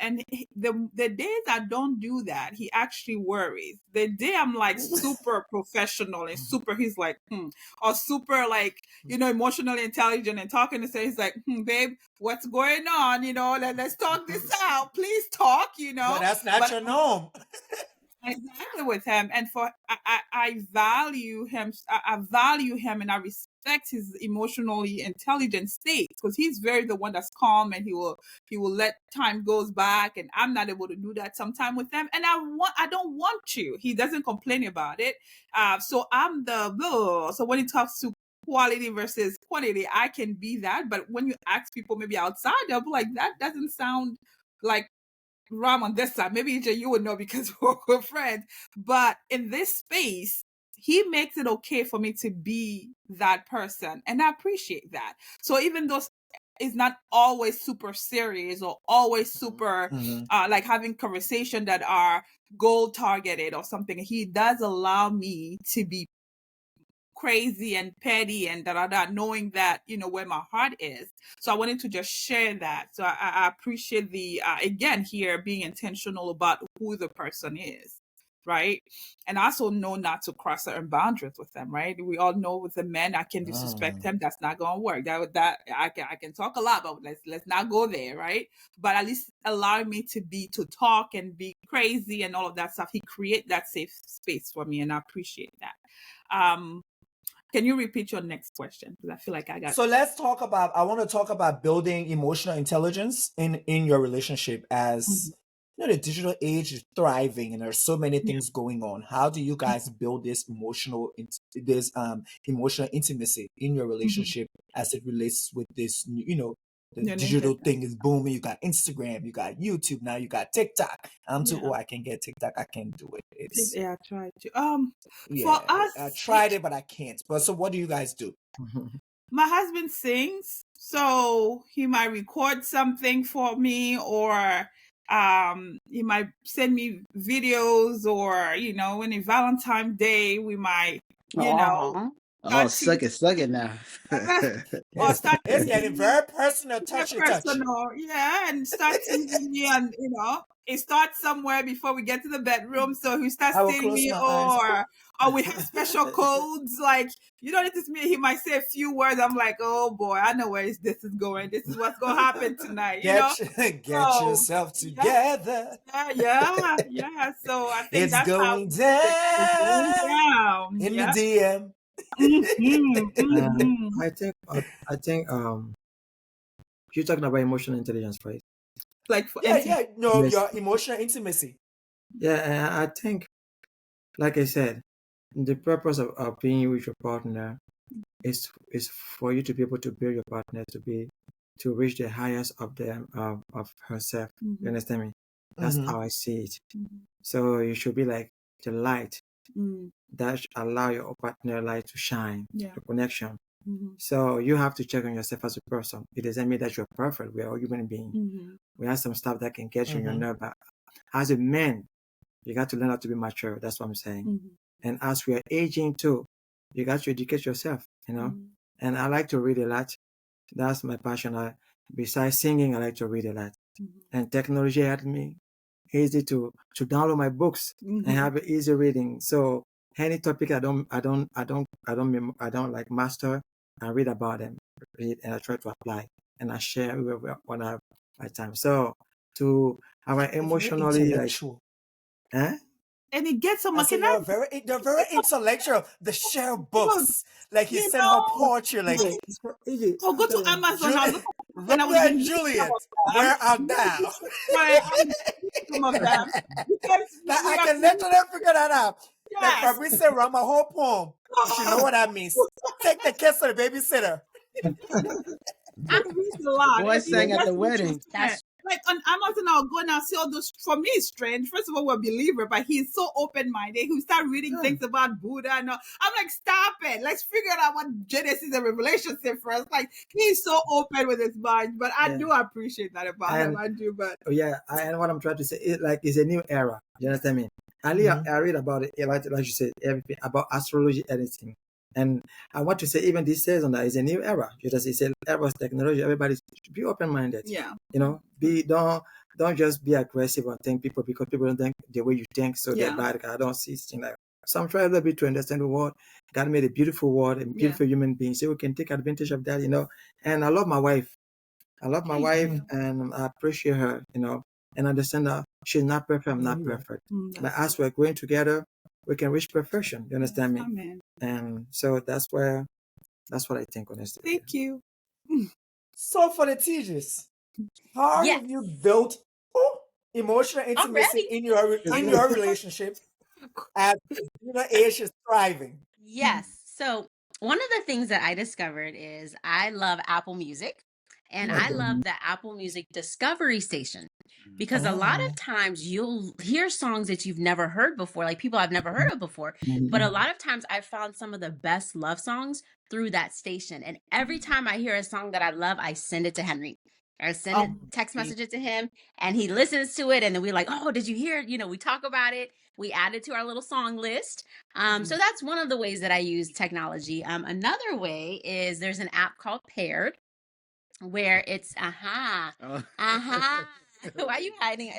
And the days I don't do that, he actually worries. The day I'm like super professional and super, he's like, or super like, emotionally intelligent and talking to say, he's like, babe, what's going on? Let's talk this out. Please talk. But that's not your norm. Exactly with him, and I value him. I value him, and I respect his emotionally intelligent state, because he's very the one that's calm, and he will let time goes back, and I'm not able to do that sometime with him, and I don't want to. He doesn't complain about it. So I'm so when he talks to quality versus quantity, I can be that. But when you ask people maybe outside, they'll be like, that doesn't sound like Ram on this side. Maybe you would know because we're friends. But in this space, he makes it okay for me to be that person, and I appreciate that. So even though it's not always super serious or always super like having conversation that are goal targeted or something, he does allow me to be crazy and petty and knowing that, you know, where my heart is. So I wanted to just share that. So I appreciate the again here being intentional about who the person is, right? And I also know not to cross certain boundaries with them, right? We all know with the men, I can disrespect them. That's not gonna work. That I can talk a lot, but let's not go there, right? But at least allowing me to talk and be crazy and all of that stuff. He create that safe space for me, and I appreciate that. Can you repeat your next question? Because I feel like I got. So let's talk about. I want to talk about building emotional intelligence in your relationship. As you know, the digital age is thriving, and there's so many things going on. How do you guys build this emotional intimacy in your relationship as it relates with this? You know, the digital thing is booming. You got Instagram, you got YouTube, now you got TikTok. I'm too old. I can get TikTok. I can't do it. I tried to. Yeah, for us, I tried it, but I can't. But so, what do you guys do? My husband sings, so he might record something for me, or he might send me videos, or you know, when it's Valentine's Day, we might, you know. Suck it now. Or start it's getting very personal, touchy. Yeah, and start teasing me, and you know, it starts somewhere before we get to the bedroom. So he starts telling me, or we have special codes, like you don't need to me. He might say a few words. I'm like, oh boy, I know where this is going. This is what's gonna happen tonight. Get yourself together. Yeah. So I think it's going down in the DM. I think you're talking about emotional intelligence, right? Like for your emotional intimacy. Yeah, I think, like I said, the purpose of being with your partner is for you to be able to build your partner to reach the highest of them of herself. You understand me? That's how I see it. So you should be like the light that allow your partner light to shine, the connection. So you have to check on yourself as a person. It doesn't mean that you're perfect. We are all human beings. We have some stuff that can get you in your nerve. But as a man, you got to learn how to be mature. That's what I'm saying. And as we are aging too, you got to educate yourself, you know. And I like to read a lot. That's my passion. Besides singing, I like to read a lot. And technology helped me easy to download my books and have easy reading. So any topic I don't like master, I read about them, and I try to apply, and I share when I have my time. So to our emotionally intellectual. And it gets so much. They're very intellectual. They share books. Like he sent her poetry. Like go to Amazon. Romeo and Juliet. Where art thou? Some of them. I can literally figure that out. Like Fabrice said, write my whole poem. You should know what that means. Take the kiss of the babysitter. Boy sang at the wedding. Like on Amazon, I'll go and I'll see all those. For me, it's strange. First of all, we're a believer, but he's so open-minded. He start reading things about Buddha and all. I'm like, stop it. Let's figure out what Genesis and Revelation say first. Like, he's so open with his mind. But I do appreciate that about him. I do, but and what I'm trying to say is like it's a new era. You understand me? I read about it, like you said, everything about astrology, anything. And I want to say, even this season, that is a new era. It's an era of technology. Everybody should be open-minded. Yeah. You know, don't just be aggressive and think people because people don't think the way you think, so they're bad. I don't see things like that. So I'm trying a little bit to understand the world. God made a beautiful world, a beautiful human being, so we can take advantage of that, you know. And I love my wife. And I appreciate her, you know, and understand that she's not perfect. I'm not perfect. But as we're going together, we can reach perfection. You understand me? Amen. And so that's what I think, honestly. Thank you. So for the Teages, how have you built emotional intimacy in your relationship as age is thriving? Yes. So one of the things that I discovered is I love Apple Music, and I love the Apple Music Discovery Station. because a lot of times you'll hear songs that you've never heard before, like people I've never heard of before. But a lot of times I found some of the best love songs through that station. And every time I hear a song that I love, I send it to Henry. I send it, text message it to him, and he listens to it. And then we're like, oh, did you hear it? You know, we talk about it. We add it to our little song list. So that's one of the ways that I use technology. Another way is there's an app called Paired, where it's why are you hiding?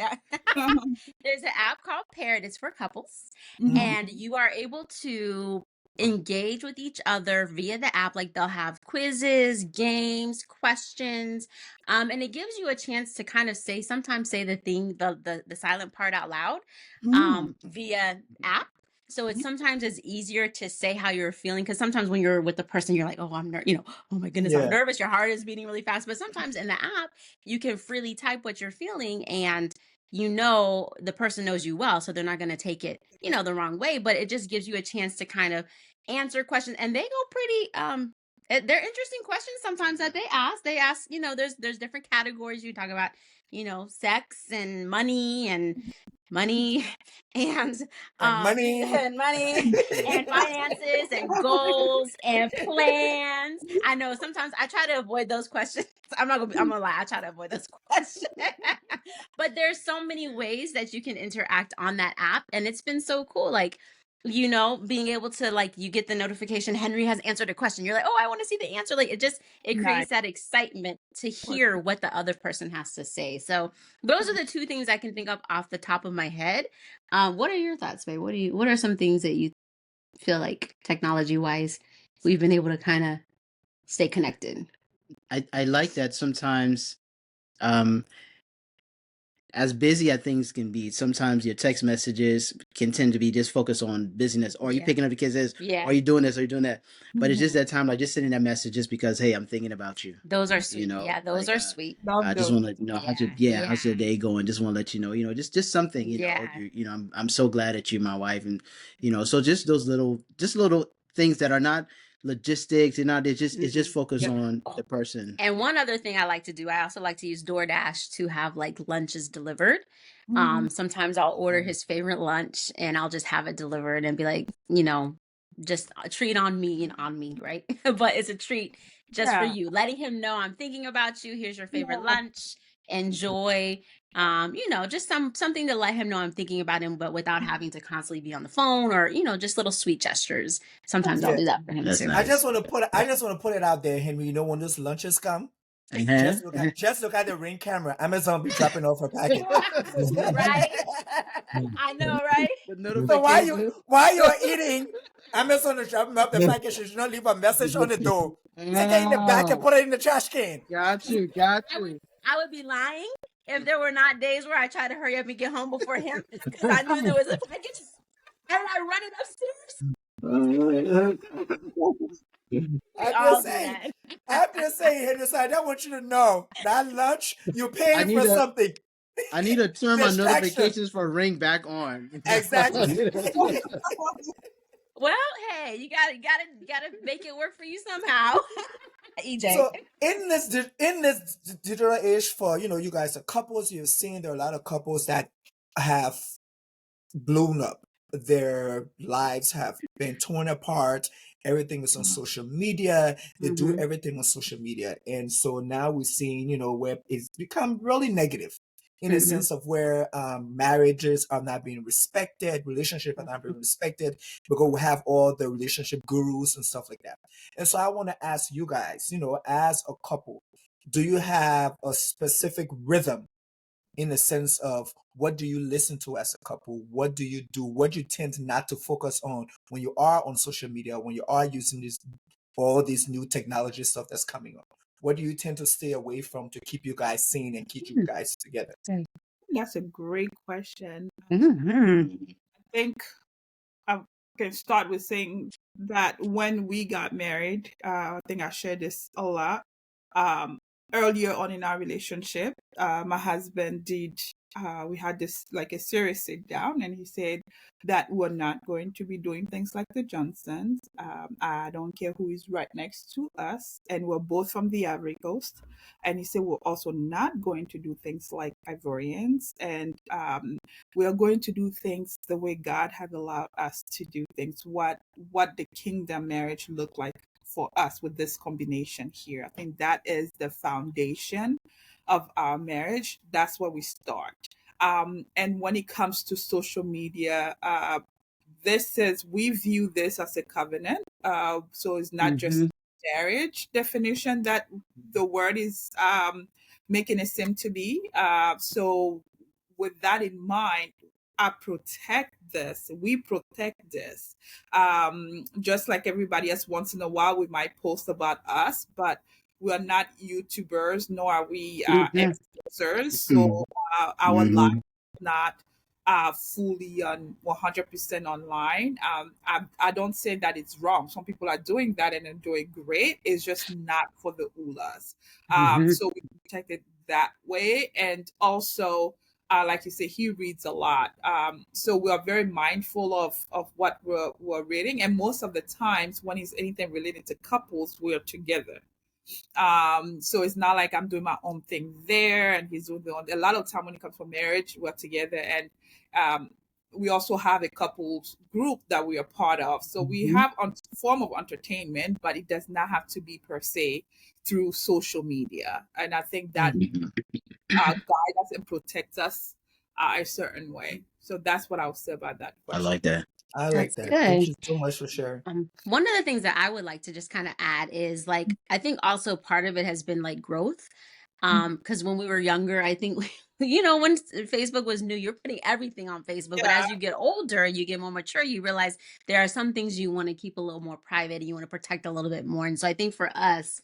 There's an app called Paired. It's for couples, and you are able to engage with each other via the app. Like they'll have quizzes, games, questions, and it gives you a chance to kind of sometimes say the silent part out loud via app. So it's sometimes it's easier to say how you're feeling, because sometimes when you're with the person, you're like, oh, oh my goodness, I'm nervous. Your heart is beating really fast. But sometimes in the app, you can freely type what you're feeling, and the person knows you well, so they're not going to take it, the wrong way. But it just gives you a chance to kind of answer questions, and they go pretty. They're interesting questions sometimes that they ask. They ask, there's different categories. You talk about, sex and money and money and money and finances and goals and plans. I know sometimes I try to avoid those questions. I'm gonna lie, I try to avoid those questions. But there's so many ways that you can interact on that app, and it's been so cool. Like, being able to, you get the notification, Henry has answered a question. You're like, oh, I want to see the answer. Like, it creates that excitement to hear what the other person has to say. So those are the two things I can think of off the top of my head. What are your thoughts, babe? What are some things that you feel like technology wise we've been able to kind of stay connected? I like that sometimes, as busy as things can be, sometimes your text messages can tend to be just focused on busyness. Or you picking up the kids, or you doing this, or you doing that. But it's just that time, like just sending that message just because, hey, I'm thinking about you. Those are sweet. Those are sweet. I just want to let you know how's your day going. Just want to let you know, just something. I'm so glad that you're my wife, and so just those little things that are not logistics, it's just focused on the person. And one other thing I like to do, I also like to use DoorDash to have lunches delivered. Sometimes I'll order his favorite lunch and I'll just have it delivered and be like, just a treat on me, right? But it's a treat just for you, letting him know I'm thinking about you. Here's your favorite lunch. Enjoy. Just something to let him know I'm thinking about him, but without having to constantly be on the phone, or just little sweet gestures. Sometimes I'll do that for him too. Nice. I just want to put it out there, Henry. When those lunches come, just look at the Ring camera. Amazon be dropping off her package. Right? I know, right? So while you're eating, Amazon is dropping off the package. You should not leave a message on the door. Take it in the back and put it in the trash can. Got you. I would be lying if there were not days where I try to hurry up and get home before him, because I knew there was a package, and I run it upstairs. I'm just saying, Henry, I don't want you to know that lunch you're paying for something. I need to turn my notifications for Ring back on. Exactly. Well, hey, you gotta make it work for you somehow. EJ. So in this digital age, for you guys are couples, you've seen there are a lot of couples that have blown up. Their lives have been torn apart. Everything is on social media. They do everything on social media. And so now we're seeing, where it's become really negative in a sense of where marriages are not being respected, relationships are not being respected, because we have all the relationship gurus and stuff like that. And so I want to ask you guys, as a couple, do you have a specific rhythm in the sense of what do you listen to as a couple? What do you do? What do you tend not to focus on when you are on social media, when you are using all these new technology stuff that's coming up? What do you tend to stay away from to keep you guys sane and keep you guys together? That's a great question. Mm-hmm. I think I can start with saying that when we got married, I think I shared this a lot. earlier on in our relationship, my husband did. We had this like a serious sit down, and he said that we're not going to be doing things like the Johnsons. I don't care who is right next to us, and we're both from the Ivory Coast. And he said we're also not going to do things like Ivorians, and we are going to do things the way God has allowed us to do things. What the kingdom marriage looked like for us with this combination here. I think that is the foundation of our marriage. That's where we start. And when it comes to social media, we view this as a covenant. So it's not just marriage definition that the word is making it seem to be. So with that in mind, I protect this. We protect this. Just like everybody else, once in a while we might post about us, but we are not YouTubers, nor are we influencers. So our life is not fully on 100% online. I don't say that it's wrong. Some people are doing that and are doing great. It's just not for the Oulas. So we protect it that way. And also, like you say, he reads a lot. So we are very mindful of what we're reading. And most of the times when it's anything related to couples, we're together. So it's not like I'm doing my own thing there and he's doing a lot of time when it comes to marriage, we're together. And we also have a couples group that we are part of. So we have a form of entertainment, but it does not have to be per se through social media. And I think that guide us and protect us a certain way. So that's what I would say about that question. I like that. I like that. Good. Thank you so much for sharing. One of the things that I would like to just kind of add is like, I think also part of it has been like growth. Because when we were younger, I think, when Facebook was new, you're putting everything on Facebook. But as you get older, you get more mature, you realize there are some things you want to keep a little more private and you want to protect a little bit more. And so I think for us,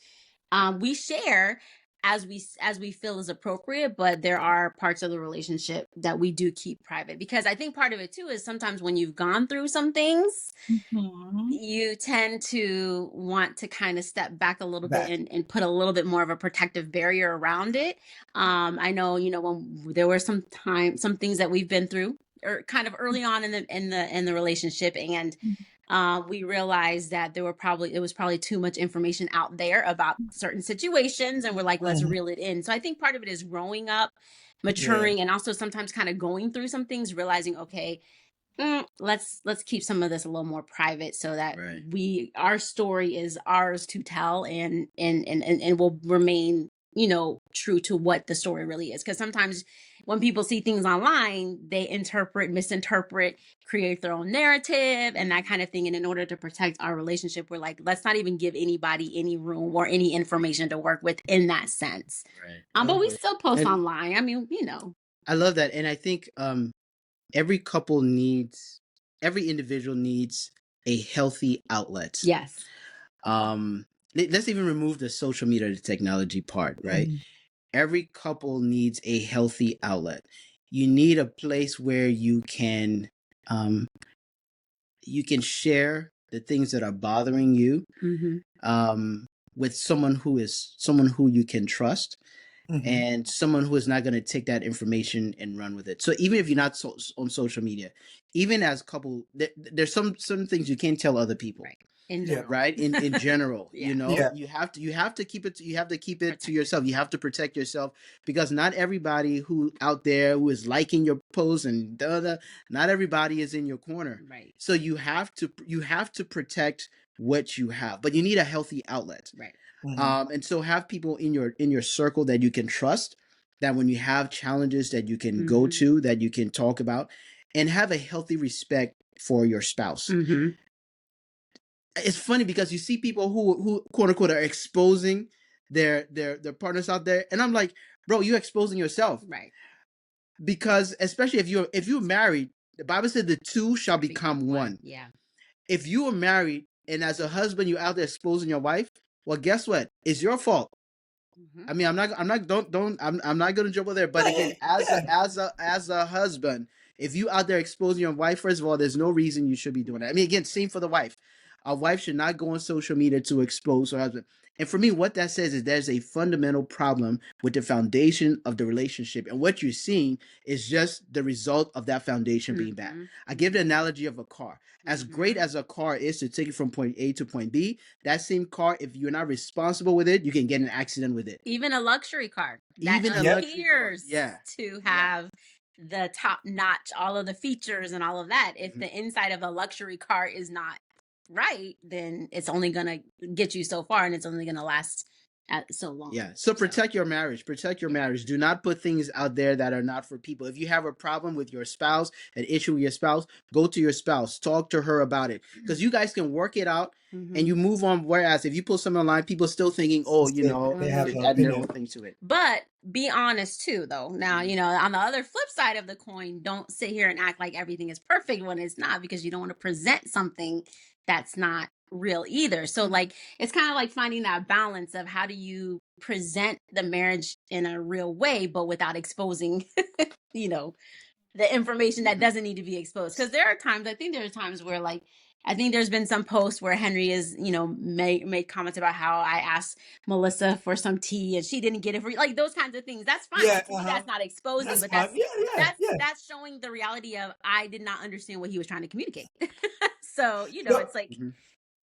we share as we feel is appropriate, but there are parts of the relationship that we do keep private, because I think part of it too is sometimes when you've gone through some things, you tend to want to kind of step back a little bit and put a little bit more of a protective barrier around it. I know, when there were some things that we've been through or kind of early on in the relationship, and we realized that it was probably too much information out there about certain situations, and we're like, let's reel it in. So I think part of it is growing up, maturing, and also sometimes kind of going through some things, realizing, okay, let's keep some of this a little more private so that our story is ours to tell and will remain, true to what the story really is. Because sometimes when people see things online, they misinterpret, create their own narrative and that kind of thing. And in order to protect our relationship, we're like, let's not even give anybody any room or any information to work with in that sense. But we still post online. I mean, I love that. And I think every individual needs a healthy outlet. Yes. Let's even remove the social media, the technology part, right? Every couple needs a healthy outlet. You need a place where you can share the things that are bothering you with someone who you can trust. And someone who is not going to take that information and run with it. So even if you're not on social media, even as a couple, there's some things you can't tell other people. In general. Right? In general, you have to keep it to yourself. You have to protect yourself, because not everybody who out there who is liking your posts and not everybody is in your corner. Right. So you have to protect what you have, but you need a healthy outlet. Right. And so have people in your circle that you can trust, that when you have challenges that you can go to, that you can talk about, and have a healthy respect for your spouse. It's funny because you see people who quote unquote are exposing their partners out there, and I'm like, bro, you're exposing yourself. Right. Because especially if you're married, the Bible said the two shall become one. Yeah. If you are married and as a husband you're out there exposing your wife, well, guess what? It's your fault. I mean, I'm not going to jump over there. But again, as a husband, if you out there exposing your wife, first of all, there's no reason you should be doing that. I mean, again, same for the wife. A wife should not go on social media to expose her husband. And for me, what that says is there's a fundamental problem with the foundation of the relationship. And what you're seeing is just the result of that foundation being bad. I give the analogy of a car. As great as a car is to take it from point A to point B, that same car, if you're not responsible with it, you can get in an accident with it. Even a luxury car that Even appears yeah. to have the top notch, all of the features and all of that. If the inside of a luxury car is not right, then it's only going to get you so far, and it's only going to last so long. Yeah. So protect your marriage. Protect your marriage. Do not put things out there that are not for people. If you have a problem with your spouse, an issue with your spouse, go to your spouse. Talk to her about it. Because you guys can work it out and you move on. Whereas if you post something online, people still thinking, oh, you know, they have add their own thing to it. But be honest too, though. Now, you know, on the other flip side of the coin, don't sit here and act like everything is perfect when it's not, because you don't want to present something that's not real either. So like, it's kind of like finding that balance of how do you present the marriage in a real way, but without exposing, you know, the information that doesn't need to be exposed. Because there are times, I think there are times where like, I think there's been some posts where Henry is, you know, made comments about how I asked Melissa for some tea and she didn't get it for, like, those kinds of things. That's fine. To me, that's not exposing, that's but that's showing the reality of I did not understand what he was trying to communicate. So, you know, it's like,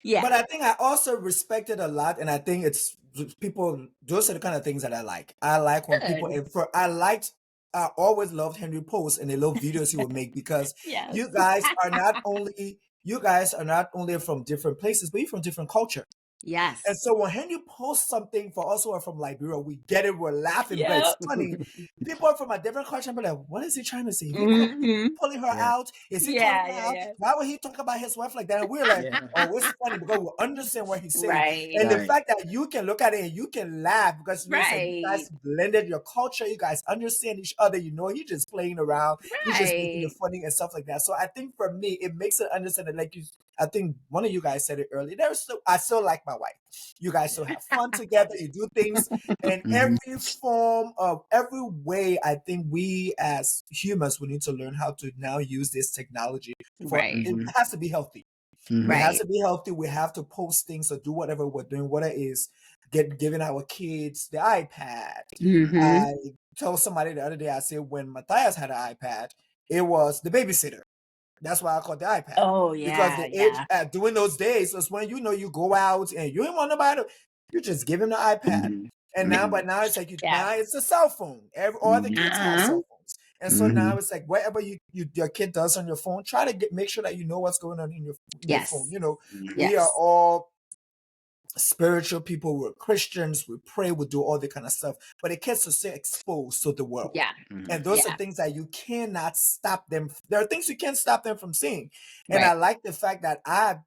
yeah. But I think I also respect it a lot, and I think it's people. Those are the kind of things that I like. I like when people. I always loved Henry posts and the little videos he would make, because you guys are not only from different places, but you're from different culture. Yes. And so when Henry posts something, for us who are from Liberia, we get it, we're laughing, but it's funny. People are from a different culture, but like, what is he trying to say? Is he pulling her out? Is he calling her out? Why would he talk about his wife like that? And we're like, oh, it's funny, because we understand what he's saying. And the fact that you can look at it and you can laugh, because you guys blended your culture, you guys understand each other, you know, he's just playing around, he's just making it funny and stuff like that. So I think for me, it makes it understand that, like I think one of you guys said it earlier. I still like my wife. You guys still have fun together. You do things in every way. I think we as humans, we need to learn how to now use this technology. It has to be healthy. It has to be healthy. We have to post things or do whatever we're doing. What it is, giving our kids the iPad. I told somebody the other day, I said when Matthias had an iPad, it was the babysitter. That's why I call it the iPad. Oh, yeah. Because the age during those days is when, you know, you go out and you ain't want nobody, you just give him the iPad. And now it's like now it's a cell phone. All the kids have cell phones. And so now it's like whatever your kid does on your phone, try to make sure that you know what's going on in your phone. You know, we are all spiritual people, we're Christians, we pray, we do all the kind of stuff, but it gets to stay exposed to the world. And those are things that you cannot stop them. There are things you can't stop them from seeing. And I like the fact that I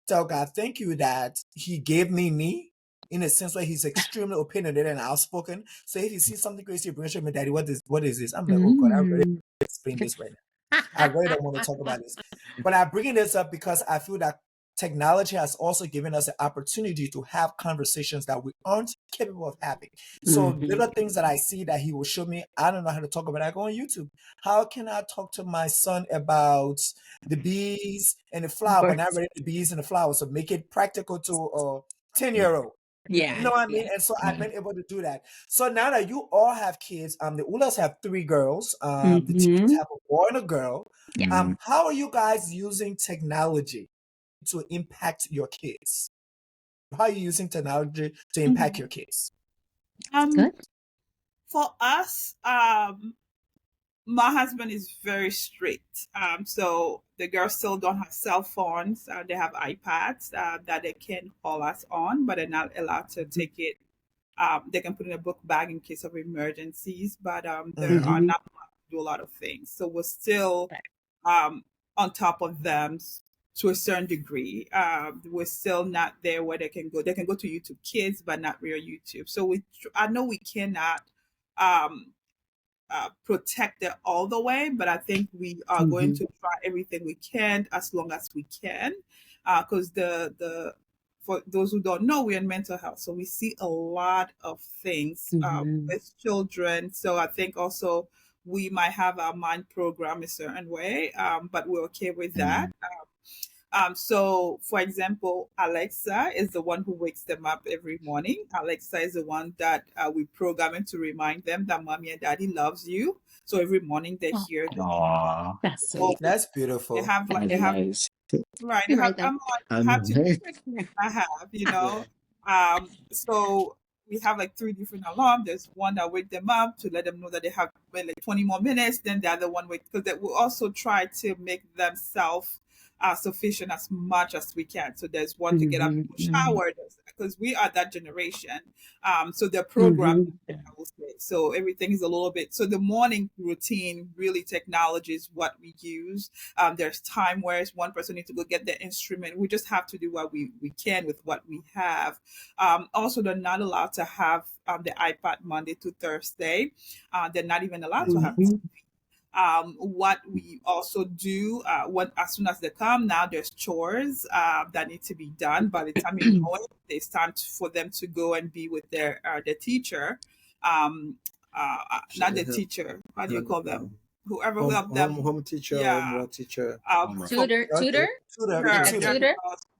tell God, thank you that he gave me in a sense where he's extremely opinionated and outspoken. So if you see something crazy, you bring it to me, Daddy, what is this? I'm like, oh God, I really explain this right now. I really don't want to talk about this. But I'm bringing this up because I feel that technology has also given us the opportunity to have conversations that we aren't capable of having. So little things that I see that he will show me, I don't know how to talk about it. I go on YouTube. How can I talk to my son about the bees and the flower, but not really the bees and the flowers? So make it practical to a 10-year-old. You know what I mean? And so I've been able to do that. So now that you all have kids, the Oulas have 3 girls. The Teages have a boy and a girl. How are you guys using technology to impact your kids? How are you using technology to impact your kids? For us, my husband is very strict. So the girls still don't have cell phones. They have iPads that they can call us on, but they're not allowed to take it. They can put in a book bag in case of emergencies, but they are not allowed to do a lot of things. So we're still on top of them to a certain degree. We're still not there where they can go. They can go to YouTube Kids, but not real YouTube. So I know we cannot protect it all the way, but I think we are going to try everything we can as long as we can, because for those who don't know, we're in mental health, so we see a lot of things with children. So I think also we might have our mind programmed a certain way, but we're okay with that. So, for example, Alexa is the one who wakes them up every morning. Alexa is the one that we program to remind them that mommy and daddy loves you. So every morning they hear the Aww. That's sweet. That's beautiful. They have like they have Nice. right. They have. Right there. You have to Nice. I have, So we have like 3 different alarms. There's one that wake them up to let them know that they have like 20 more minutes. Then the other one because we also try to make them sufficient as much as we can. So there's one to get up and shower because we are that generation. So they're programmed. I will say. So everything is a little bit. So the morning routine, really, technology is what we use. There's time where one person needs to go get their instrument. We just have to do what we can with what we have. Also, they're not allowed to have the iPad Monday to Thursday. They're not even allowed to have TV. What we also do as soon as they come now, there's chores that need to be done. By the time you know it, it's time for them to go and be with their teacher. Not the teacher. How do you call them? Whoever will help them. Home teacher, homework teacher. Tutor.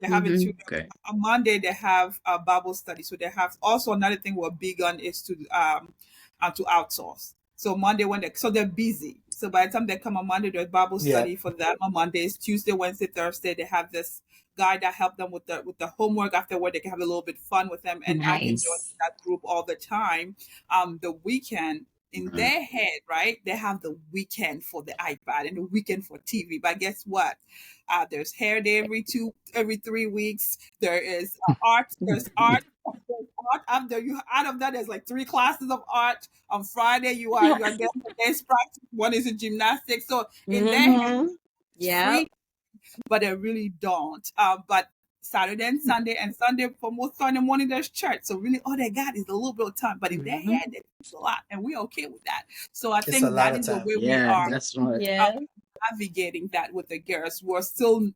They have a tutor. Okay. On Monday they have a Bible study. So they have also another thing we're big on is to outsource. So Monday they're busy. So by the time they come on Monday, there's Bible study for them on Mondays. Tuesday, Wednesday, Thursday, they have this guy that help them with the homework afterward. They can have a little bit fun with them, and I can join that group all the time. The weekend in their head, right? They have the weekend for the iPad and the weekend for TV. But guess what? There's hair day every 3 weeks. There is art. There's art. Out of that, there's like 3 classes of art. On Friday, you are getting the dance practice. One is in gymnastics. So in their head, free, but they really don't. But Saturday and Sunday for most Sunday morning there's church. So really all they got is a little bit of time. But in their head, it's a lot, and we're okay with that. So I think that is the way we are. That's right. Navigating that with the girls.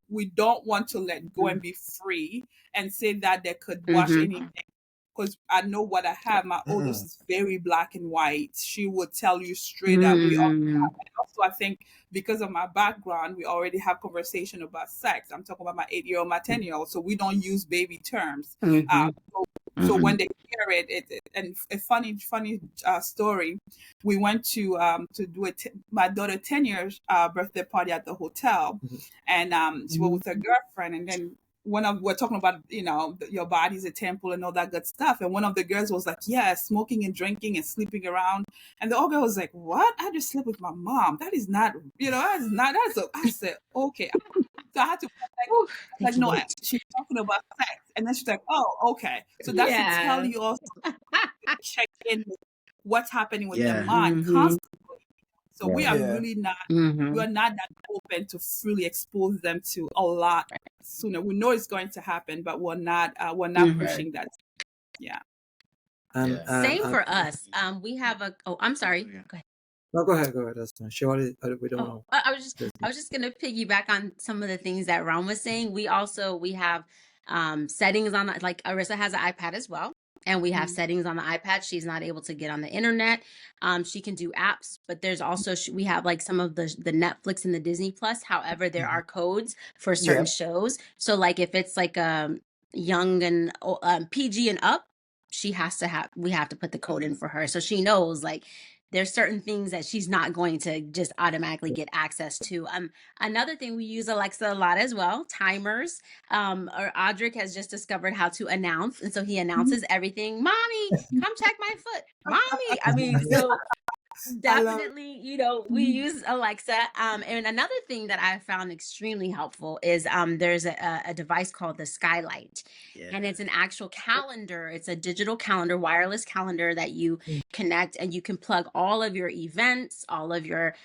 We don't want to let go and be free and say that they could watch anything. Because I know what I have. My oldest is very black and white. She would tell you straight up. We all have. And also, I think because of my background, we already have conversation about sex. I'm talking about my 8-year-old, my 10-year-old. So we don't use baby terms. So when they hear it, and a funny story, we went to do my daughter 10 years birthday party at the hotel, and she was with her girlfriend, and then we're talking about, your body's a temple and all that good stuff. And one of the girls was like, yeah, smoking and drinking and sleeping around. And the other girl was like, what? I just slept with my mom. That is not, I said, okay. So I had to no, she's talking about sex. And then she's like, oh, okay. So that's to tell you also check in with what's happening with their mind constantly. So we are really not, we are not that open to freely expose them to a lot sooner. We know it's going to happen, but we're not pushing that. Yeah. Same for us. We have I'm sorry. Go ahead. No, go ahead. That's fine. We don't know. I was just gonna piggyback on some of the things that Ron was saying. We have settings on like Arissa has an iPad as well. And we have settings on the iPad. She's not able to get on the internet. She can do apps, but there's also, we have like some of the Netflix and the Disney Plus. However, there are codes for certain shows. So like if it's like young and PG and up, we have to put the code in for her. So she knows like there's certain things that she's not going to just automatically get access to. Another thing, we use Alexa a lot as well, timers. Audric has just discovered how to announce. And so he announces everything. Mommy, come check my foot. Mommy. I mean, so definitely, we use Alexa. And another thing that I found extremely helpful is there's a device called the Skylight. And it's an actual calendar. It's a digital calendar, wireless calendar that you connect, and you can plug all of your events, all of your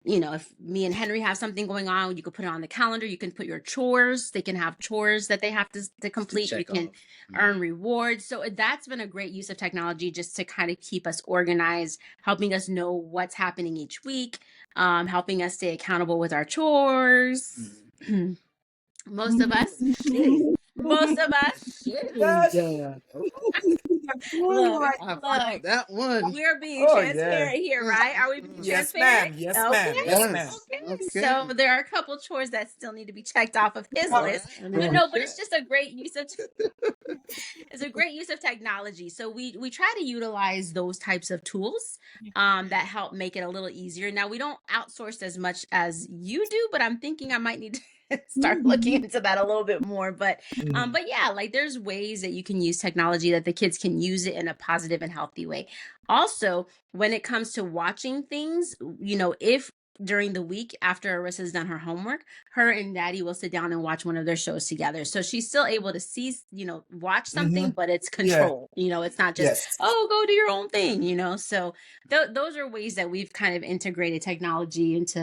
if me and Henry have something going on, you can put it on the calendar. You can put your chores. They can have chores that they have to complete. You can earn rewards. So that's been a great use of technology just to kind of keep us organized, helping us know what's happening each week, helping us stay accountable with our chores. Most of us Yeah. Look, that one. we're being transparent here, Mm. right? Are we being Yes, transparent? ma'am. Yes, Okay. ma'am. Yes, ma'am. Okay. So there are a couple chores that still need to be checked off of his list. But no, but it's just a great use of it's a great use of technology. So we try to utilize those types of tools that help make it a little easier. Now we don't outsource as much as you do, but I'm thinking I might need to start looking into that a little bit more. But yeah, like there's ways that you can use technology that the kids can use it in a positive and healthy way. Also, when it comes to watching things, if during the week after Arissa's done her homework, her and daddy will sit down and watch one of their shows together. So she's still able to see, watch something, but it's controlled. It's not just, oh, go do your own thing, So those are ways that we've kind of integrated technology into,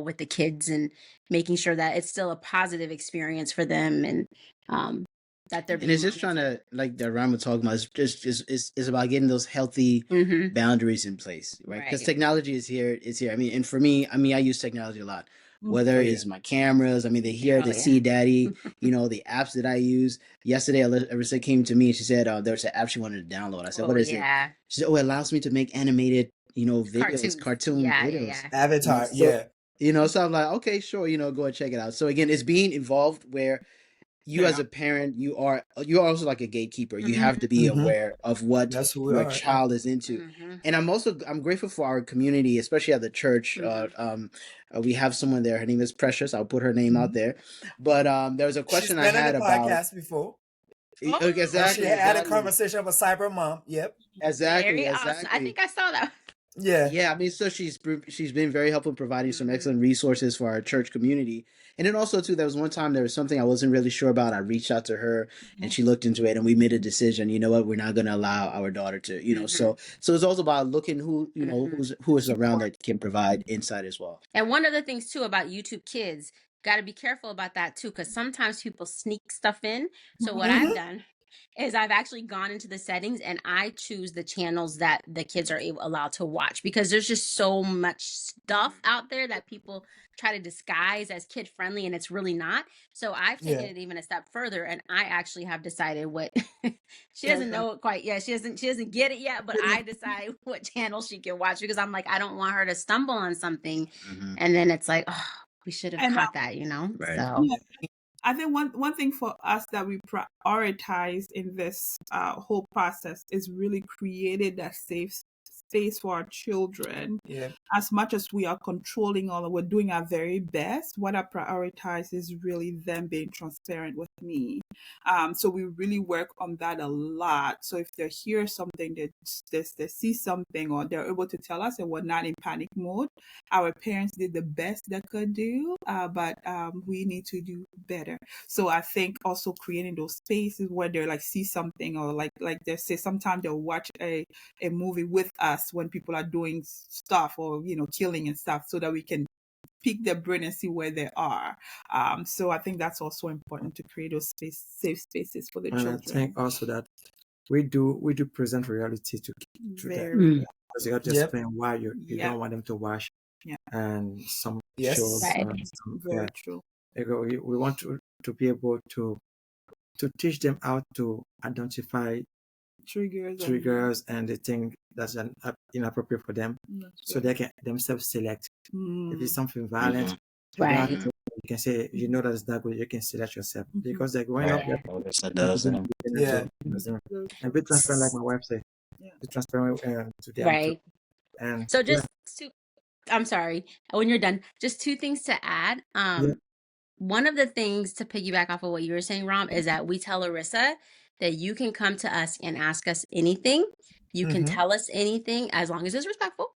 with the kids and making sure that it's still a positive experience for them and that they're being. And it's just trying to, like the Ram was talking about, it's about getting those healthy boundaries in place, right? Because technology is here. I mean, and for me, I use technology a lot. Whether it's my cameras, they hear, they see daddy, the apps that I use. Yesterday, Arissa came to me and she said there's an app she wanted to download. I said, what is it? She said, it allows me to make animated, videos, cartoon videos. Avatar, so I'm like, okay, sure, go and check it out. So again, it's being involved where you as a parent, you're also like a gatekeeper. You have to be aware of what your child is into. And I'm grateful for our community, especially at the church. We have someone there. Her name is Precious. I'll put her name out there. But there was a question I had about podcast before. Exactly. She had a conversation with Cyber Mom. Yep. Exactly. Awesome. I think I saw that. Yeah. So she's been very helpful in providing some excellent resources for our church community. And then also too, there was one time there was something I wasn't really sure about. I reached out to her and she looked into it and we made a decision. You know what? We're not going to allow our daughter to, so it's also about looking who is around that can provide insight as well. And one of the things too about YouTube Kids, got to be careful about that too, because sometimes people sneak stuff in. So what I've done is I've actually gone into the settings and I choose the channels that the kids are allowed to watch, because there's just so much stuff out there that people try to disguise as kid friendly and it's really not. So I've taken it even a step further and I actually have decided what she doesn't know it quite yet. She doesn't get it yet, but I decide what channel she can watch, because I'm like, I don't want her to stumble on something and then it's like, oh, we should have caught that, Right. So I think one thing for us that we prioritize in this whole process is really created that safe space for our children. As much as we are controlling we're doing our very best, what I prioritize is really them being transparent with me. So we really work on that a lot. So if they hear something, they see something, or they're able to tell us and we're not in panic mode, our parents did the best they could do, but we need to do better. So I think also creating those spaces where they like see something, or like they say sometimes they'll watch a movie with us when people are doing stuff or killing and stuff, so that we can pick their brain and see where they are. So I think that's also important to create those safe spaces for the children. I think also that we do present reality to them, because you have to explain why you don't want them to watch and some shows. Very true. We want to be able to teach them how to identify triggers and the thing that's inappropriate for them, so they can themselves select. If it's something violent, you can say, that it's not good, you can select yourself, because they're growing up. And be transparent, like my wife said. Be transparent to them. Right. And so just I'm sorry, when you're done, just two things to add. One of the things to piggyback off of what you were saying, Ram, is that we tell Arissa that you can come to us and ask us anything. You can tell us anything as long as it's respectful.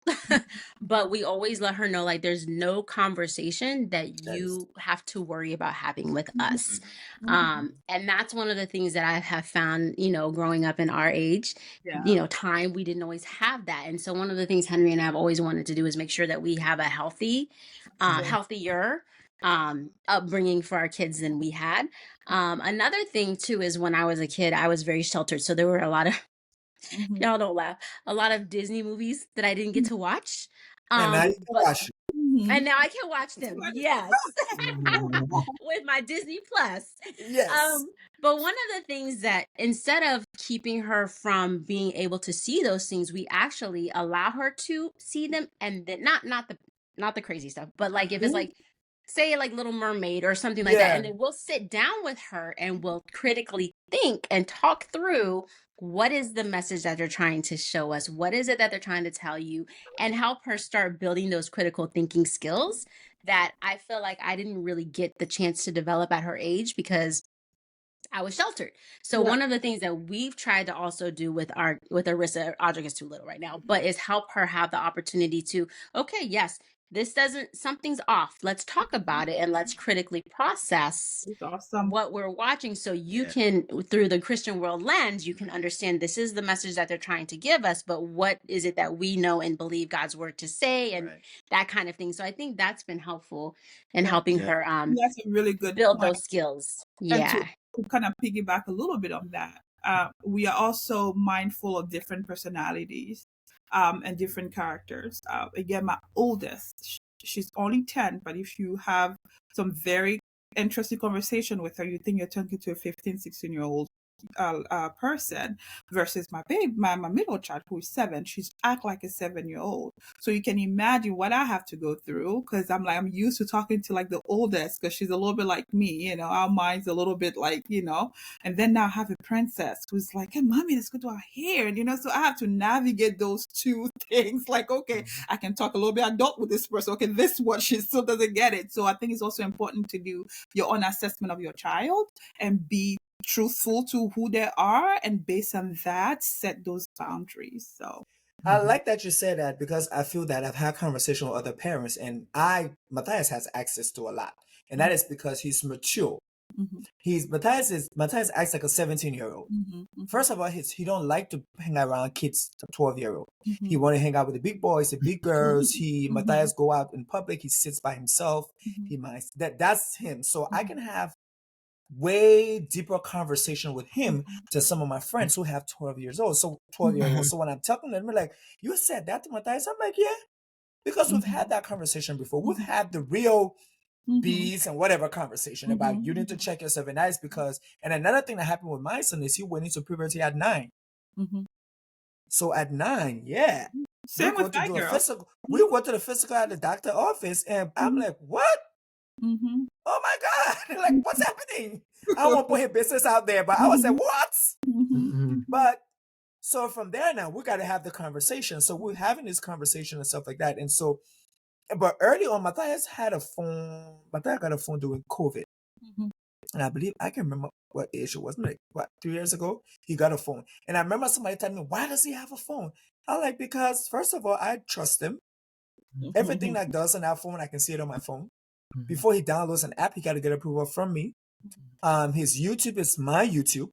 But we always let her know, like, there's no conversation that you have to worry about having with us. And that's one of the things that I have found, growing up in our age, time, we didn't always have that. And so one of the things Henry and I have always wanted to do is make sure that we have a healthier upbringing for our kids than we had. Another thing too is when I was a kid, I was very sheltered. So there were a lot of y'all don't laugh, a lot of Disney movies that I didn't get to watch. And now you can watch. And now I can watch them. Yes. With my Disney Plus. Yes. But one of the things that instead of keeping her from being able to see those things, we actually allow her to see them, and then not the crazy stuff, but like if it's like, say like Little Mermaid or something like that, and then we'll sit down with her and we'll critically think and talk through what is the message that they're trying to show us, what is it that they're trying to tell you, and help her start building those critical thinking skills that I feel like I didn't really get the chance to develop at her age because I was sheltered. So one of the things that we've tried to also do with Arissa, Audric is too little right now, but is help her have the opportunity to, okay, yes, something's off. Let's talk about it and let's critically process what we're watching, so you can, through the Christian world lens, you can understand this is the message that they're trying to give us, but what is it that we know and believe God's word to say, and that kind of thing. So I think that's been helpful in helping her that's a really good build point. Those skills. And to kind of piggyback a little bit on that, we are also mindful of different personalities and different characters. Again, my oldest, she's only 10, but if you have some very interesting conversation with her, you think you're talking to a 15, 16-year-old person versus my middle child who is 7. She's act like a 7-year-old. So you can imagine what I have to go through, because I'm used to talking to like the oldest, because she's a little bit like me, our mind's a little bit like, and then now I have a princess who's like, hey mommy, let's go to our hair, and so I have to navigate those two things, like, okay, I can talk a little bit adult with this person, okay, this one, she still doesn't get it. So I think it's also important to do your own assessment of your child and be truthful to who they are, and based on that set those boundaries. So I like that you said that, because I feel that I've had conversation with other parents, and Matthias has access to a lot, and that is because he's mature. Matthias acts like a 17-year-old. First of all, he don't like to hang around kids, 12-year-old. He want to hang out with the big boys, the big girls. Matthias go out in public, he sits by himself. He might that's him. So I can have way deeper conversation with him to some of my friends who have 12 years old. So 12-year-olds. So when I'm talking to them, they're like, you said that to Matthias? I'm like, yeah, because we've had that conversation before. We've had the real bees and whatever conversation about you need to check yourself. And that is because, and another thing that happened with my son is he went into puberty at 9. So at 9, same with that girl. We went to the physical at the doctor office, and I'm like, what? Oh my God, like, what's happening? I don't want to put his business out there, but I was like, what? But so from there now, we got to have the conversation. So we're having this conversation and stuff like that. And so, but early on, Matthias had a phone. Matthias got a phone during COVID. And I believe, I can remember what age it was, like, 3 years ago, he got a phone. And I remember somebody telling me, why does he have a phone? I'm like, because first of all, I trust him. Everything that does on that phone, I can see it on my phone. Before he downloads an app, he got to get approval from me. His YouTube is my YouTube,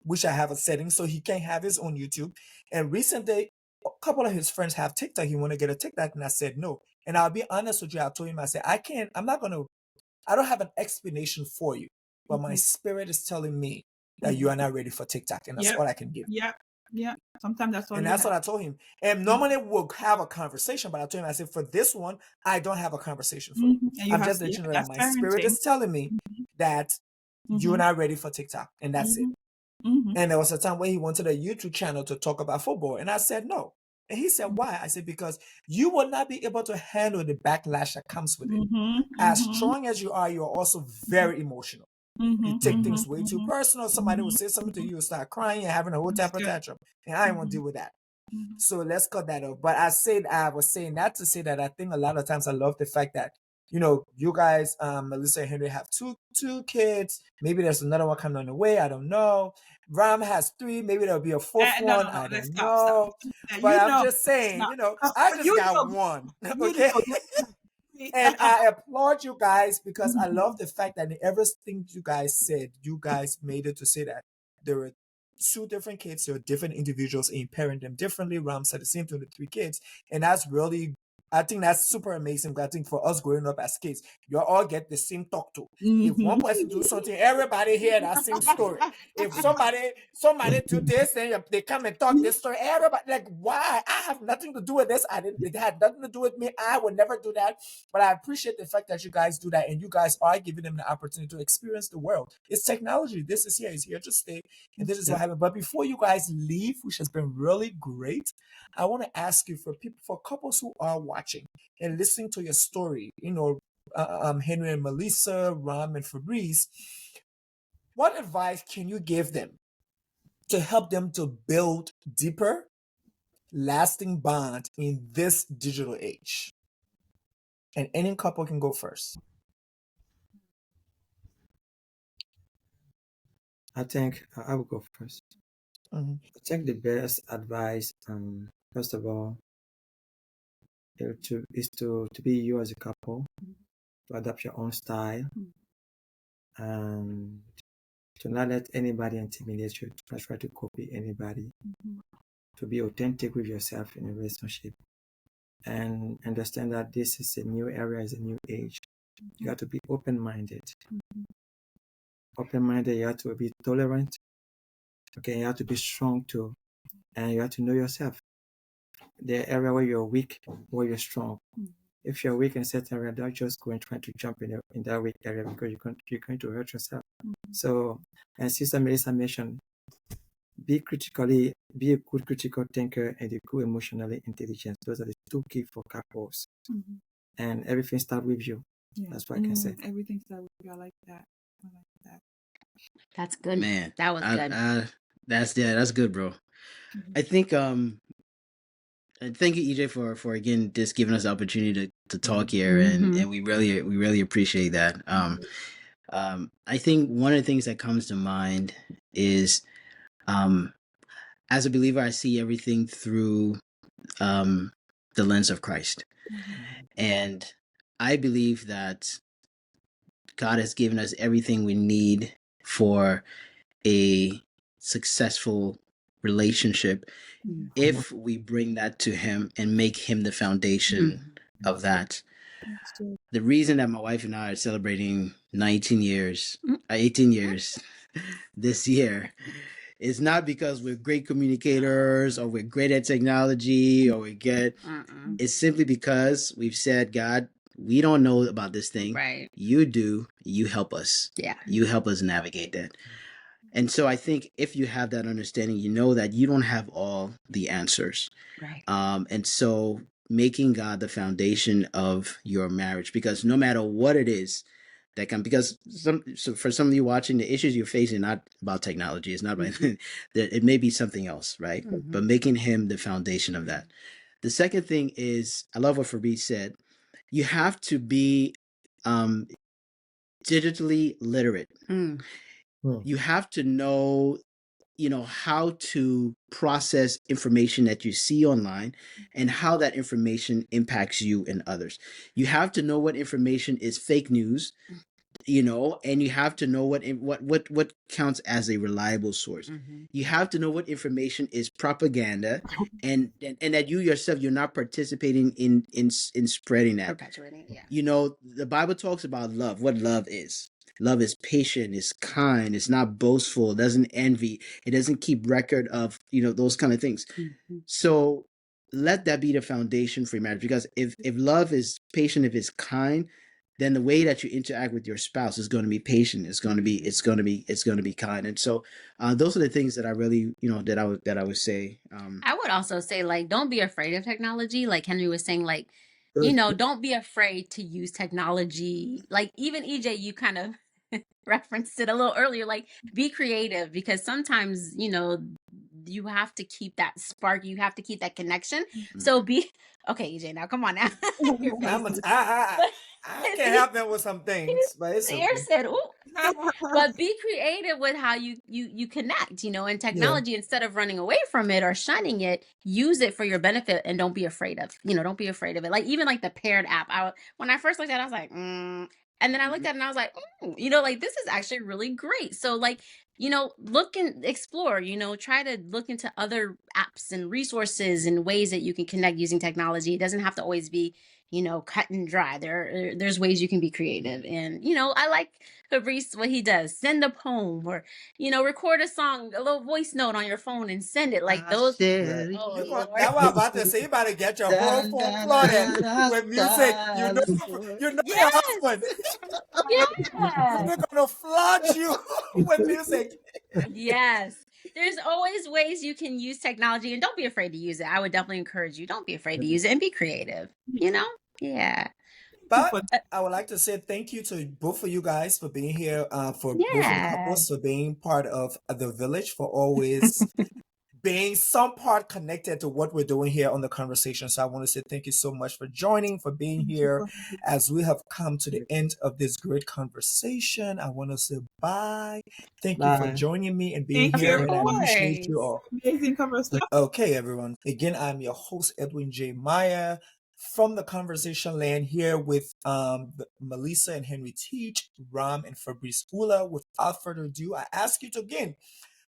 which I have a setting so he can't have his own YouTube. And recently, a couple of his friends have TikTok. He want to get a TikTok, and I said no. And I'll be honest with you, I told him, I said, I don't have an explanation for you, but my spirit is telling me that you are not ready for TikTok, and that's all I can give. Yeah. Sometimes that's all. And that's what I told him. And normally we'll have a conversation, but I told him, I said, for this one, I don't have a conversation for you. I'm just letting you know that my spirit is telling me that you're not ready for TikTok, and that's it. And there was a time when he wanted a YouTube channel to talk about football, and I said no. And he said, why? I said, because you will not be able to handle the backlash that comes with it. As strong as you are, you're also very emotional. You take things way too personal. Somebody will say something to you, start crying and having a whole temper tantrum. And I don't want to deal with that. So let's cut that off. But I was saying that to say that I think a lot of times I love the fact that, you guys, Melissa and Henry, have two kids. Maybe there's another one coming on the way. I don't know. Ram has 3. Maybe there'll be a 4th one. I don't know. But I'm just saying, I just got one. Okay. And I applaud you guys, because I love the fact that in everything you guys said, you guys made it to say that there were 2 different kids, there were different individuals, and you parent them differently. Ram said the same thing with 3 kids. And that's really, I think that's super amazing. I think for us growing up as kids, you all get the same talk to. If one person do something, everybody hear that same story. If somebody do this, then they come and talk this story. Everybody like, why? I have nothing to do with this. It had nothing to do with me. I would never do that. But I appreciate the fact that you guys do that, and you guys are giving them the opportunity to experience the world. It's technology. This is here. It's here to stay, and this is what happened. But before you guys leave, which has been really great, I want to ask you for couples who are watching and listening to your story, Henry and Melissa, Ram and Fabrice, what advice can you give them to help them to build deeper, lasting bond in this digital age? And any couple can go first. I think I will go first. I think the best advice, first of all, is to be you as a couple, to adapt your own style, and to not let anybody intimidate you, to not try to copy anybody, to be authentic with yourself in a relationship, and understand that this is a new era, is a new age. You have to be open-minded. Open-minded, you have to be tolerant. Okay, you have to be strong too, and you have to know yourself. The area where you're weak, where you're strong. If you're weak in certain area, don't just go and try to jump in that weak area, because you're going to hurt yourself. So, and Sister Melissa mentioned, be a good critical thinker and a good emotionally intelligent. Those are the two key for couples. And everything starts with you. Yeah. That's what I can say. Everything starts with you. I like that. That's good, man. That was good. That's good, bro. I think thank you, EJ, for again just giving us the opportunity to talk here, and we really appreciate that. I think one of the things that comes to mind is, as a believer, I see everything through the lens of Christ, and I believe that God has given us everything we need for a successful relationship if we bring that to Him and make Him the foundation of that. The reason that my wife and I are celebrating 18 years this year is not because we're great communicators or we're great at technology or it's simply because we've said, God, we don't know about this thing. Right. You do. You help us. Yeah. You help us navigate that. And so I think if you have that understanding, you know that you don't have all the answers. Right. And so making God the foundation of your marriage, because no matter what it is that can, because for some of you watching, the issues you're facing are not about technology. It's not about it may be something else, right? But making Him the foundation of that. The second thing is, I love what Fabrice said. You have to be digitally literate. You have to know, how to process information that you see online and how that information impacts you and others. You have to know what information is fake news, and you have to know what counts as a reliable source. You have to know what information is propaganda, and that you yourself, you're not participating in spreading that. Perpetuating, yeah. The Bible talks about love, what love is. Love is patient, is kind, it's not boastful, it doesn't envy, it doesn't keep record of, those kind of things. So let that be the foundation for your marriage, because if love is patient, if it's kind, then the way that you interact with your spouse is going to be patient. It's going to be kind. And so those are the things that I really, that I would say. I would also say, like, don't be afraid of technology. Like Henry was saying, like, don't be afraid to use technology. Like, even EJ, you kind of referenced it a little earlier, like, be creative, because sometimes, you have to keep that spark, you have to keep that connection. So okay, EJ, now come on now. I can help them with some things, but it's okay. Said, but be creative with how you connect, and technology, instead of running away from it or shunning it, use it for your benefit, and don't be afraid of, don't be afraid of it. Like, even like the paired app, when I first looked at it, I was like, and then I looked at it and I was like, like, this is actually really great. So, like, look and explore, try to look into other apps and resources and ways that you can connect using technology. It doesn't have to always be, cut and dry. There's ways you can be creative. And, I like Fabrice, what he does. Send a poem or, record a song, a little voice note on your phone and send it. Like those. That's what I'm about to say. You better get your whole phone flooded with music. You know your husband. Yeah. They're gonna flood you with music. Yes. There's always ways you can use technology, and don't be afraid to use it. I would definitely encourage you. Don't be afraid to use it and be creative. Yeah. But I would like to say thank you to both of you guys for being here, for both of the couples, for being part of the village, for always being some part connected to what we're doing here on the conversation. So I want to say thank you so much for joining, for being here. As we have come to the end of this great conversation, I want to say bye. Thank you for joining me and being here, and I appreciate you all. Amazing conversation. Okay, everyone. Again, I'm your host, Edwin J. Meyer, from the Conversation Land, here with Melissa and Henry Teage, Ram and Fabrice Oula. Without further ado, I ask you to again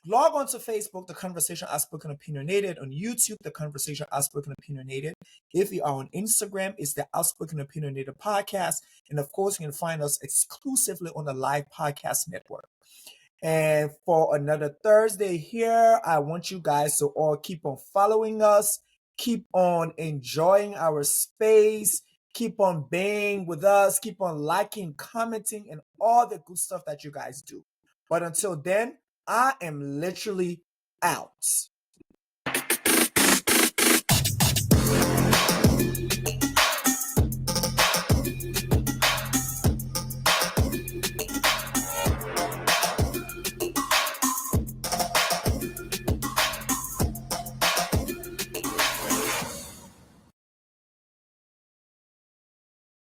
log on to Facebook, The Conversation Outspoken Opinionated, on YouTube, The Conversation Outspoken Opinionated. If you are on Instagram, it's the Outspoken Opinionated Podcast. And of course, you can find us exclusively on the Live Podcast Network. And for another Thursday here, I want you guys to all keep on following us, keep on enjoying our space, keep on being with us, keep on liking, commenting, and all the good stuff that you guys do. But until then, I am literally out.